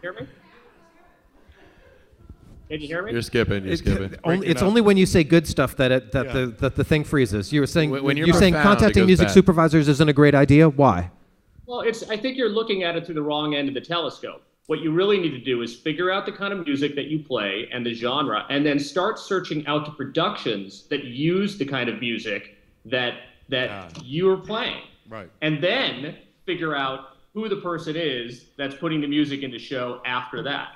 hear me? Can you hear me? You're skipping. It's only when you say good stuff that the thing freezes. You were saying when you're saying contacting music supervisors isn't a great idea. Why? Well, I think you're looking at it through the wrong end of the telescope. What you really need to do is figure out the kind of music that you play and the genre, and then start searching out the productions that use the kind of music that you're playing. Right. And then figure out who the person is that's putting the music into show after that.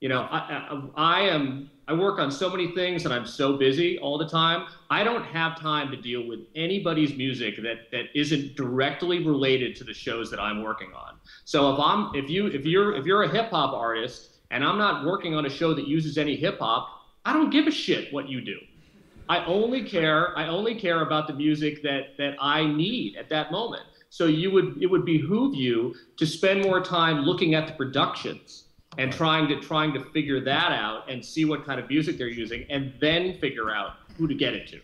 I am I work on so many things and I'm so busy all the time. I don't have time to deal with anybody's music that isn't directly related to the shows that I'm working on. So if you're a hip hop artist and I'm not working on a show that uses any hip hop, I don't give a shit what you do. I only care about the music that I need at that moment. So it would behoove you to spend more time looking at the productions and trying to figure that out and see what kind of music they're using, and then figure out who to get it to.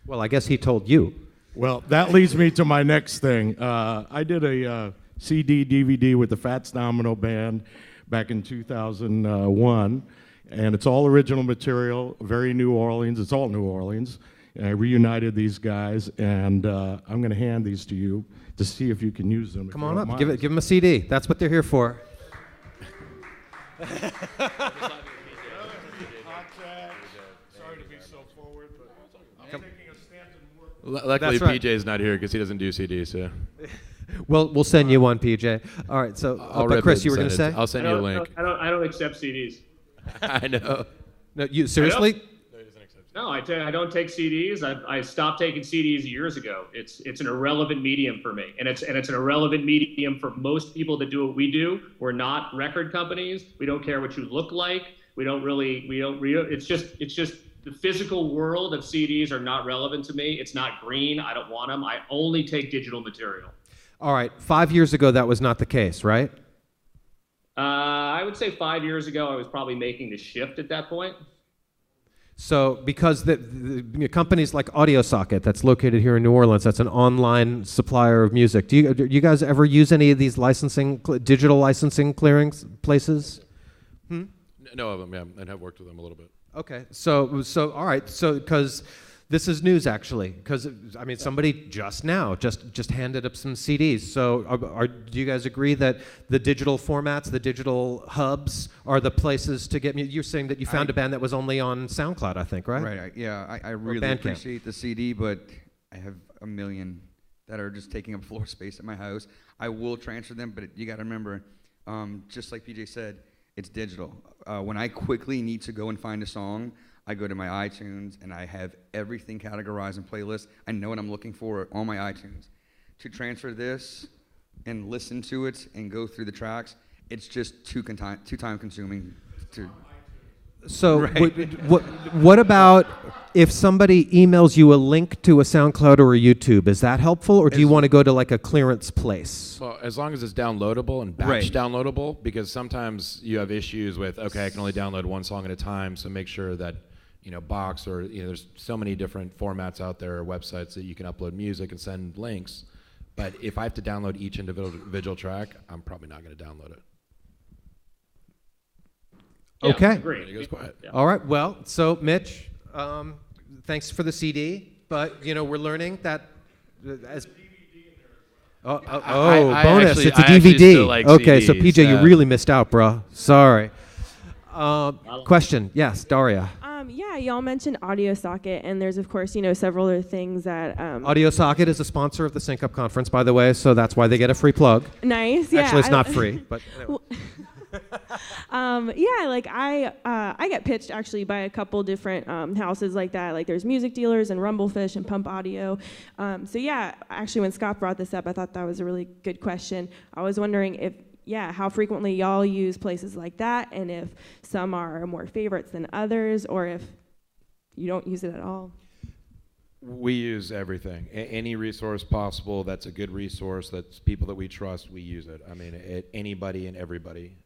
Well, I guess he told you. Well, that leads me to my next thing. I did a CD, DVD with the Fats Domino Band back in 2001, and it's all original material, very New Orleans. It's all New Orleans. And I reunited these guys, and I'm going to hand these to you to see if you can use them. Come on up, give them a CD. That's what they're here for. Sorry to be so forward, but I'm taking a stance and work. Luckily, That's right. PJ's not here because he doesn't do CDs. Yeah. Well, we'll send you one, PJ. All right. So, but Chris, you were going to say? I'll send you a link. I don't accept CDs. I know. No, you seriously? No, I don't take CDs. I stopped taking CDs years ago. It's an irrelevant medium for me, and it's an irrelevant medium for most people that do what we do. We're not record companies. We don't care what you look like. It's just the physical world of CDs are not relevant to me. It's not green. I don't want them. I only take digital material. All right. 5 years ago, that was not the case, right? I would say 5 years ago, I was probably making the shift at that point. So, because the companies like AudioSocket, that's located here in New Orleans, that's an online supplier of music. Do you guys ever use any of these digital licensing clearings places? No of them, yeah, and have worked with them a little bit. Okay, so all right, so because this is news actually, because I mean somebody just handed up some CDs. So do you guys agree that the digital formats, the digital hubs, are the places to get? You're saying that you found a band that was only on SoundCloud, I think, right? Right. I really appreciate the CD, but I have a million that are just taking up floor space at my house. I will transfer them, but you got to remember, just like PJ said, it's digital. When I quickly need to go and find a song, I go to my iTunes and I have everything categorized in playlists. I know what I'm looking for on my iTunes. To transfer this and listen to it and go through the tracks, it's just too time consuming. So right. what about if somebody emails you a link to a SoundCloud or a YouTube? Is that helpful, or do you want to go to like a clearance place? Well, as long as it's downloadable and batch downloadable, because sometimes you have issues with, okay, I can only download one song at a time, so make sure that, Box or, there's so many different formats out there, or websites that you can upload music and send links. But if I have to download each individual track, I'm probably not going to download it. Okay. Great. He goes quiet. Yeah. All right. Well, so Mitch, thanks for the CD, but we're learning that as bonus, actually- it's a I actually DVD. still like Okay, so CDs, PJ, you really missed out, bro. Sorry. Question? Yes, Daria. Yeah, y'all mentioned AudioSocket, and there's of course several other things that. AudioSocket is a sponsor of the Sync Up Conference, by the way, so that's why they get a free plug. Nice. Yeah. Actually, it's not free, but. Anyway. I get pitched actually by a couple different houses like that. Like there's Music Dealers and Rumblefish and Pump Audio. Actually when Scott brought this up, I thought that was a really good question. I was wondering how frequently y'all use places like that, and if some are more favorites than others, or if you don't use it at all. We use everything. Any resource possible that's a good resource, that's people that we trust, we use it. I mean, anybody and everybody,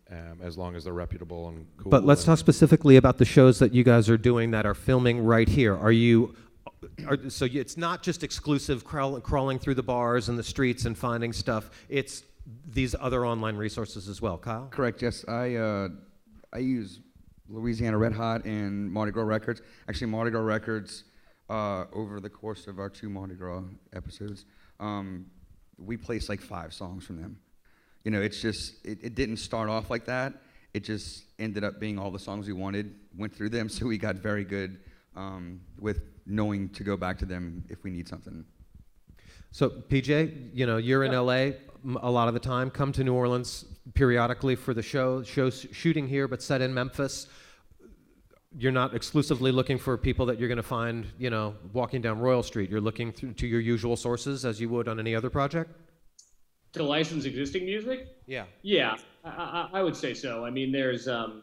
as long as they're reputable and cool. But let's talk specifically about the shows that you guys are doing that are filming right here. It's not just exclusive crawling through the bars and the streets and finding stuff. It's these other online resources as well. Kyle? Correct, yes. I use Louisiana Red Hot and Mardi Gras Records. Actually, Mardi Gras Records, over the course of our 2 Mardi Gras episodes, we placed like 5 songs from them. It's just, it didn't start off like that. It just ended up being all the songs we wanted, went through them, so we got very good with knowing to go back to them if we need something. So PJ, you're in LA a lot of the time. Come to New Orleans periodically for the shows shooting here, but set in Memphis. you're not exclusively looking for people that you're going to find, you know, walking down Royal Street. You're looking through to your usual sources as you would on any other project? To license existing music? Yeah. Yeah, I would say so. I mean, there's a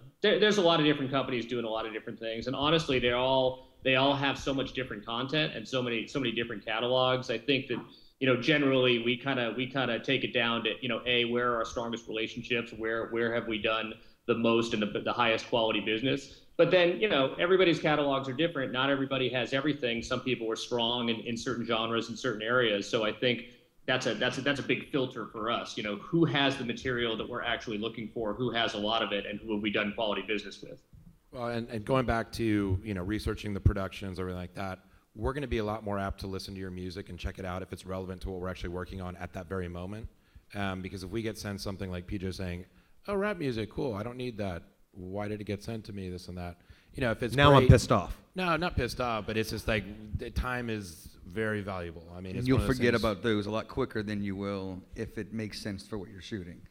lot of different companies doing a lot of different things, and honestly, they all have so much different content and so many different catalogs. I think that, you know, generally we kind of take it down to, you know, where are our strongest relationships, where have we done the most and the highest quality business. But then, you know, everybody's catalogs are different. Not everybody has everything. Some people are strong in certain genres in certain areas. So I think that's a big filter for us. You know, who has the material that we're actually looking for, who has a lot of it, and who have we done quality business with. Well, and going back to, you know, researching the productions, everything like that, we're going to be a lot more apt to listen to your music and check it out if it's relevant to what we're actually working on at that very moment. Because if we get sent something like PJ saying, oh, rap music, cool, I don't need that. Why did it get sent to me, this and that? You know, if it's now great, I'm pissed off. No, not pissed off, but it's just like the time is very valuable. I mean, it's you'll one of those forget things. about those a lot quicker than you will if it makes sense for what you're shooting.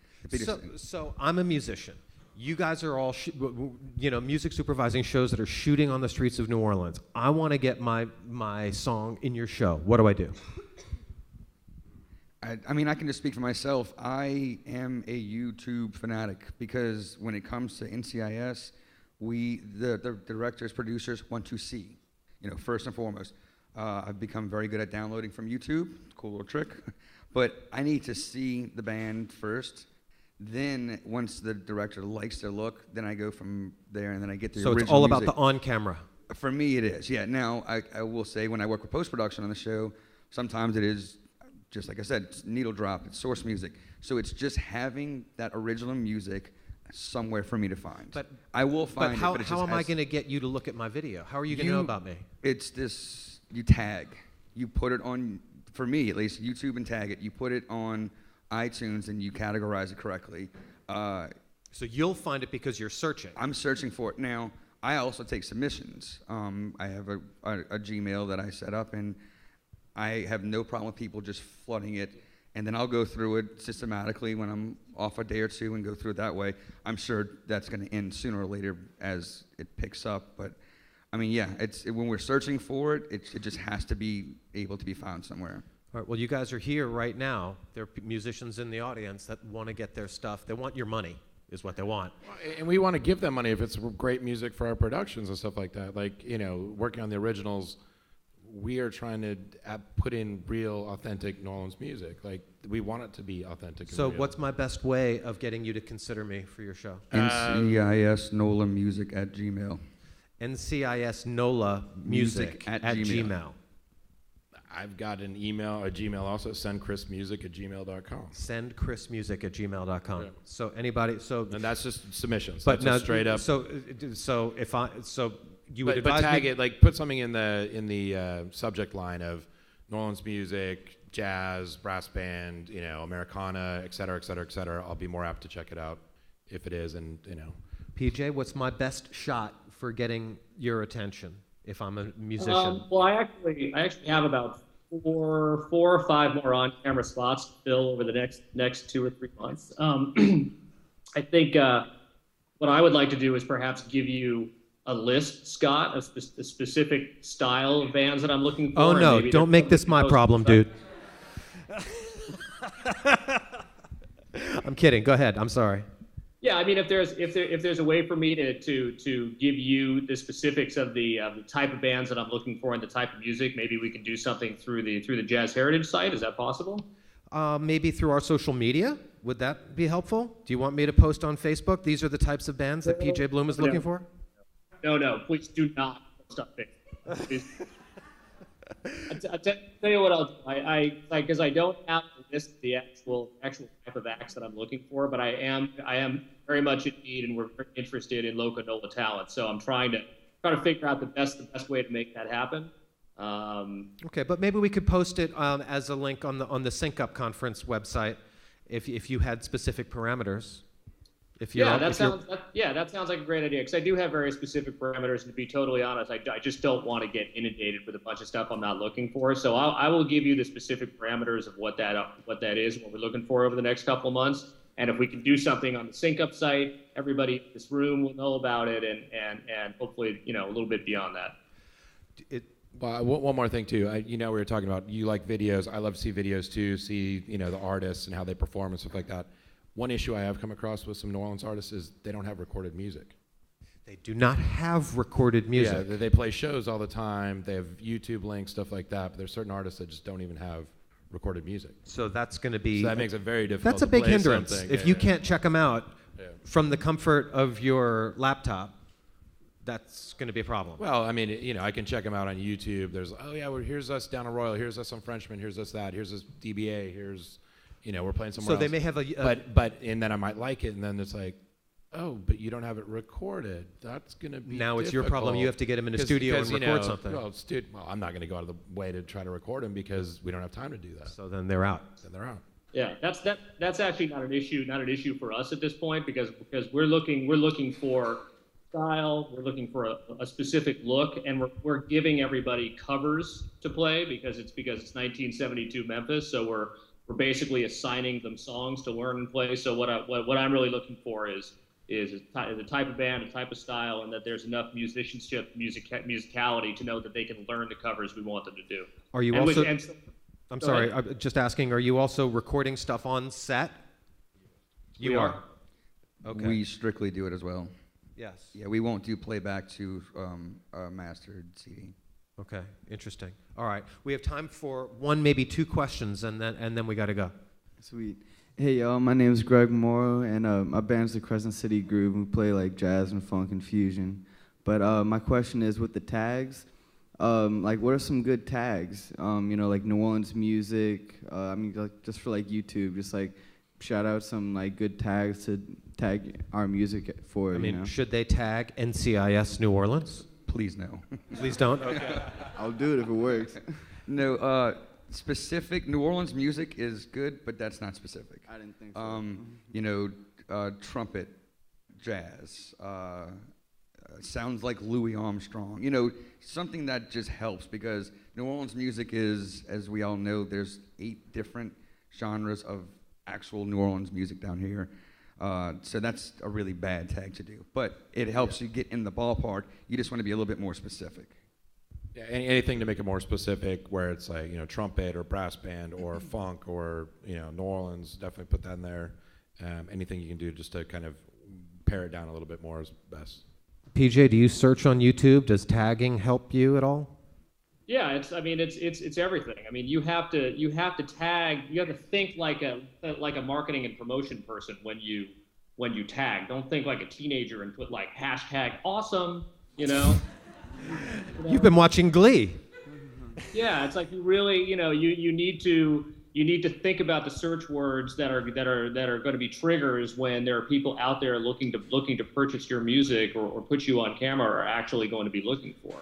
So I'm a musician. You guys are all, you know, music supervising shows that are shooting on the streets of New Orleans. I want to get my song in your show. What do I do? I mean, I can just speak for myself. I am a YouTube fanatic because when it comes to NCIS, the directors, producers want to see, you know, first and foremost. I've become very good at downloading from YouTube. Cool little trick. But I need to see the band first. Then once the director likes their look, then I go from there and then I get the original music. So it's all about the on-camera. For me, it is. Yeah. Now, I will say when I work with post-production on the show, sometimes it is, just like I said, it's needle drop, it's source music. So it's just having that original music somewhere for me to find. But I will find how, it, but it how just am I has- going to get you to look at my video? How are you going to know about me? It's this, you tag. You put it on, for me at least, YouTube and tag it. You put it on iTunes and you categorize it correctly. So you'll find it because you're searching. I'm searching for it. Now, I also take submissions. I have a Gmail that I set up, and I have no problem with people just flooding it, and then I'll go through it systematically when I'm off a day or two and go through it that way. I'm sure that's going to end sooner or later as it picks up, but I mean, yeah, when we're searching for it, it just has to be able to be found somewhere. All right, well, you guys are here right now. There are musicians in the audience that want to get their stuff. They want your money, is what they want. And we want to give them money if it's great music for our productions and stuff like that. Like, you know, working on the originals, we are trying to put in real, authentic New Orleans music. Like, we want it to be authentic. So and real. what's my best way of getting you to consider me for your show? NCIS NOLA Music at Gmail. NCIS NOLA Music at Gmail. I've got an email, a Gmail also, sendchrismusic@gmail.com. Sendchrismusic@gmail.com. Yeah. So anybody, and that's just submissions. But that's now, just straight up. So if I, so you would but advise tag me, it, like put something in the subject line of New Orleans music, jazz, brass band, you know, Americana, et cetera, et cetera, et cetera. I'll be more apt to check it out if it is, and you know. PJ, what's my best shot for getting your attention if I'm a musician? Well, I actually have about four or five more on-camera spots to fill over the next 2 or 3 months. I think what I would like to do is perhaps give you a list, Scott, of the specific style of bands that I'm looking for. Oh no! Don't make this my problem, dude. I'm kidding. Go ahead. I'm sorry. Yeah, I mean, if there's a way for me to give you the specifics of the type of bands that I'm looking for and the type of music, maybe we can do something through the Jazz Heritage site. Is that possible? Maybe through our social media. Would that be helpful? Do you want me to post on Facebook? These are the types of bands that PJ Bloom is looking for? No, please do not post on Facebook. I'll tell you what I'll do. Because I don't have a list of the actual type of acts that I'm looking for, but I am very much in need, and we're very interested in local NOLA talent. So I'm trying to figure out the best way to make that happen. Okay, but maybe we could post it as a link on the Sync Up Conference website if you had specific parameters. That sounds like a great idea, because I do have very specific parameters, and to be totally honest, I just don't want to get inundated with a bunch of stuff I'm not looking for. So I will give you the specific parameters of what that is, what we're looking for over the next couple of months. And if we can do something on the Sync Up site, everybody in this room will know about it, and hopefully, a little bit beyond that. Well, one more thing too. We were talking about you like videos. I love to see videos too. See, the artists and how they perform and stuff like that. One issue I have come across with some New Orleans artists is they don't have recorded music. They do not have recorded music. Yeah, they play shows all the time. They have YouTube links, stuff like that. But there's certain artists that just don't even have recorded music. So that's going to be. So that makes it very difficult. That's a big play hindrance. something. If you can't check them out from the comfort of your laptop, that's going to be a problem. Well, I mean, I can check them out on YouTube. There's, here's us down a Royal. Here's us on Frenchman. Here's us that. Here's us DBA. Here's, we're playing somewhere else. So they may have and then I might like it, and then it's like, oh, but you don't have it recorded. That's going to be now difficult. It's your problem. You have to get him in a studio and record something. Well, I'm not going to go out of the way to try to record him because we don't have time to do that. So then they're out. Yeah, that's actually not an issue for us at this point because we're looking for style, we're looking for a specific look, and we're giving everybody covers to play because it's 1972 Memphis, so we're basically assigning them songs to learn and play. So what I'm really looking for is the type of band, a type of style, and that there's enough musicianship, musicality to know that they can learn the covers we want them to do. Are you I'm sorry, I'm just asking, are you also recording stuff on set? You are. Okay. We strictly do it as well. Yes. Yeah, we won't do playback to a mastered CD. Okay, interesting. All right, we have time for one, maybe two questions, and then we got to go. Sweet. Hey, y'all, my name is Greg Morrow, and my band's the Crescent City Groove. We play like jazz and funk and fusion. But my question is, with the tags, what are some good tags? Like New Orleans music. Just for like YouTube, just like shout out some like good tags to tag our music for. Should they tag NCIS New Orleans? Please no. Please don't. Okay. I'll do it if it works. No. Specific New Orleans music is good, but that's not specific. I didn't think so. Trumpet, jazz. Sounds like Louis Armstrong. Something that just helps because New Orleans music is, as we all know, there's 8 different genres of actual New Orleans music down here. So that's a really bad tag to do. But it helps you get in the ballpark. You just want to be a little bit more specific. Yeah, anything to make it more specific where it's like, trumpet or brass band or funk or, New Orleans, definitely put that in there. Anything you can do just to kind of pare it down a little bit more is best. PJ, do you search on YouTube? Does tagging help you at all? Yeah, it's everything. You have to tag. You have to think like a marketing and promotion person when you tag. Don't think like a teenager and put like #awesome. You've been watching Glee. Yeah, it's like you really you need to think about the search words that are going to be triggers when there are people out there looking to purchase your music or put you on camera are actually going to be looking for.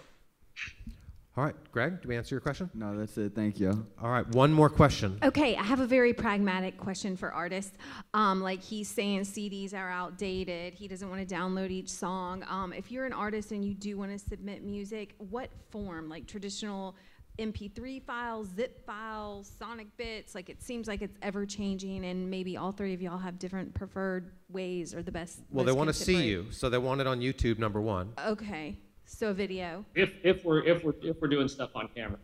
All right, Greg, do we answer your question? No, that's it. Thank you. All right, one more question. Okay, I have a very pragmatic question for artists. Like he's saying CDs are outdated. He doesn't want to download each song. If you're an artist and you do want to submit music, what form? Like traditional MP3 files, zip files, sonic bits? Like it seems like it's ever changing, and maybe all three of y'all have different preferred ways or the best. Well, they want to see you, so they want it on YouTube, number one. Okay. So a video. If we're doing stuff on camera.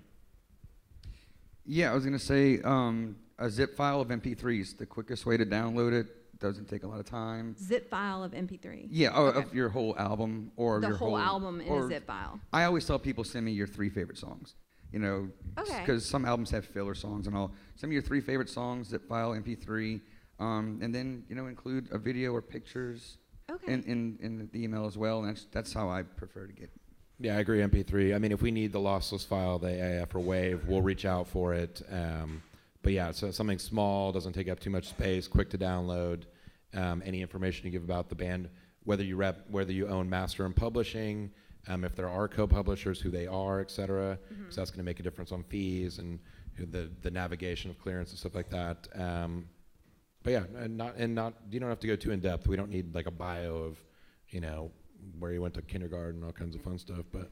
Yeah, I was gonna say a zip file of MP3s. The quickest way to download it, doesn't take a lot of time. Zip file of MP3. Yeah, okay. Of your whole album or the your whole album in a zip file. I always tell people send me your 3 favorite songs. Okay. Because some albums have filler songs and all. Send me your 3 favorite songs, zip file, MP3, and then include a video or pictures. Okay. In the email as well, and that's how I prefer to get. Yeah, I agree. MP3. If we need the lossless file, the AIF or WAV, we'll reach out for it. But yeah, so something small, doesn't take up too much space, quick to download. Any information you give about the band, whether you own master and publishing, if there are co-publishers, who they are, et cetera, because that's going to make a difference on fees and the navigation of clearance and stuff like that. But yeah, not you don't have to go too in depth. We don't need like a bio of, where you went to kindergarten, all kinds of fun stuff. But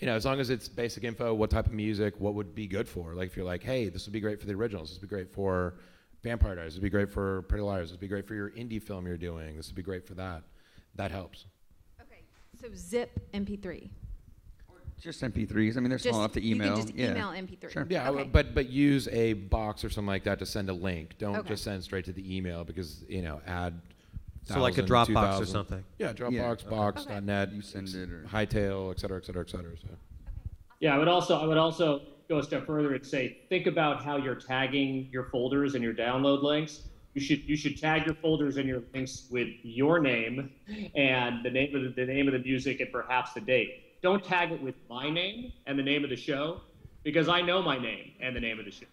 as long as it's basic info, what type of music, what would be good for. Like if you're like, hey, this would be great for the originals. This would be great for Vampire Diaries. This would be great for Pretty Liars. This would be great for your indie film you're doing. This would be great for that. that helps. Okay, so zip MP3. Just MP3s. I mean, they're small enough to email. You can just email MP3. Sure. Yeah, Okay. but use a box or something like that to send a link. Don't Okay. just send straight to the email because, add So like a 1,000, Dropbox or 2,000. something. Yeah, Dropbox, Yeah. Box.net, You send it or Hightail, et cetera, et cetera, et cetera. So. Yeah, I would also go a step further and say, think about how you're tagging your folders and your download links. You should tag your folders and your links with your name and the name of the music and perhaps the date. Don't tag it with my name and the name of the show, because I know my name and the name of the show.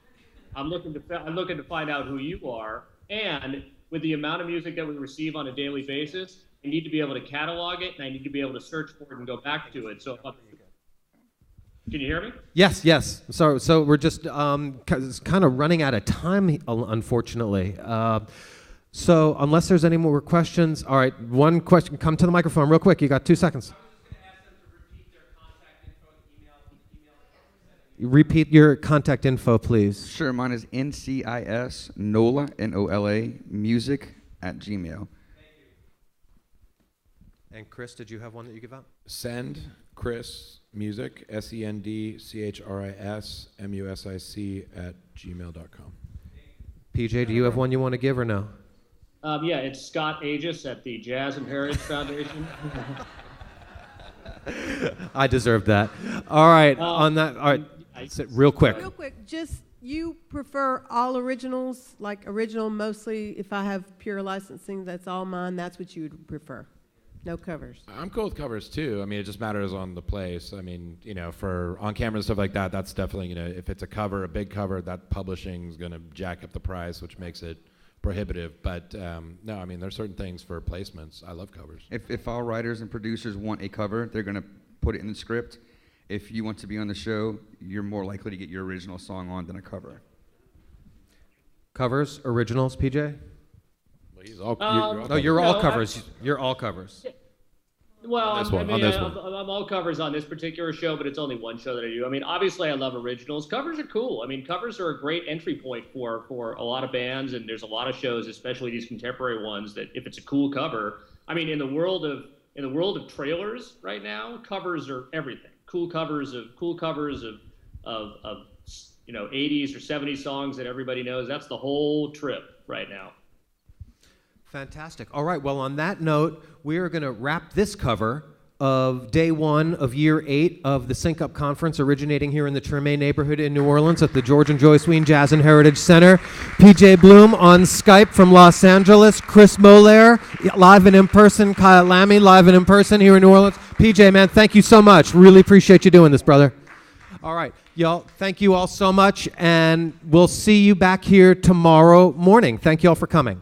I'm looking to find out who you are, and with the amount of music that we receive on a daily basis, I need to be able to catalog it, and I need to be able to search for it and go back to it. So, can you hear me? Yes. So we're just kind of running out of time, unfortunately. So unless there's any more questions, all right, one question. Come to the microphone real quick. You got 2 seconds. Repeat your contact info, please. Sure, mine is NCIS NOLA, NOLA, music@gmail. And Chris, did you have one that you give out? Send Chris Music, SendChrisMusic@gmail.com. PJ, do you have one you want to give or no? Yeah, it's Scott Aiges at the Jazz and Heritage Foundation. I deserve that. All right, on that, all right, real quick. Real quick, just you prefer all originals, like original mostly. If I have pure licensing, that's all mine. That's what you would prefer. No covers. I'm cool with covers too. I mean, it just matters on the place. I mean, for on camera and stuff like that, that's definitely, if it's a cover, a big cover, that publishing is going to jack up the price, which makes it prohibitive. But no, I mean, there's certain things for placements. I love covers. If all writers and producers want a cover, they're going to put it in the script. If you want to be on the show, you're more likely to get your original song on than a cover. Covers, originals, PJ? Well, he's all, you're all covers. You're all covers. Well, on this one. I'm all covers on this particular show, but it's only one show that I do. I mean, obviously, I love originals. Covers are cool. I mean, covers are a great entry point for a lot of bands, and there's a lot of shows, especially these contemporary ones, that if it's a cool cover, I mean, in the world of trailers right now, covers are everything. Cool covers of 80s or 70s songs that everybody knows. That's the whole trip right now. Fantastic. All right, well, on that note, we are going to wrap this cover of day 1 of year 8 of the Sync Up Conference, originating here in the Treme neighborhood in New Orleans at the George and Joyce Wein Jazz and Heritage Center. PJ Bloom on Skype from Los Angeles. Chris Mollere, live and in person. Kyle Lamy, live and in person here in New Orleans. PJ, man, thank you so much. Really appreciate you doing this, brother. All right, y'all, thank you all so much, and we'll see you back here tomorrow morning. Thank you all for coming.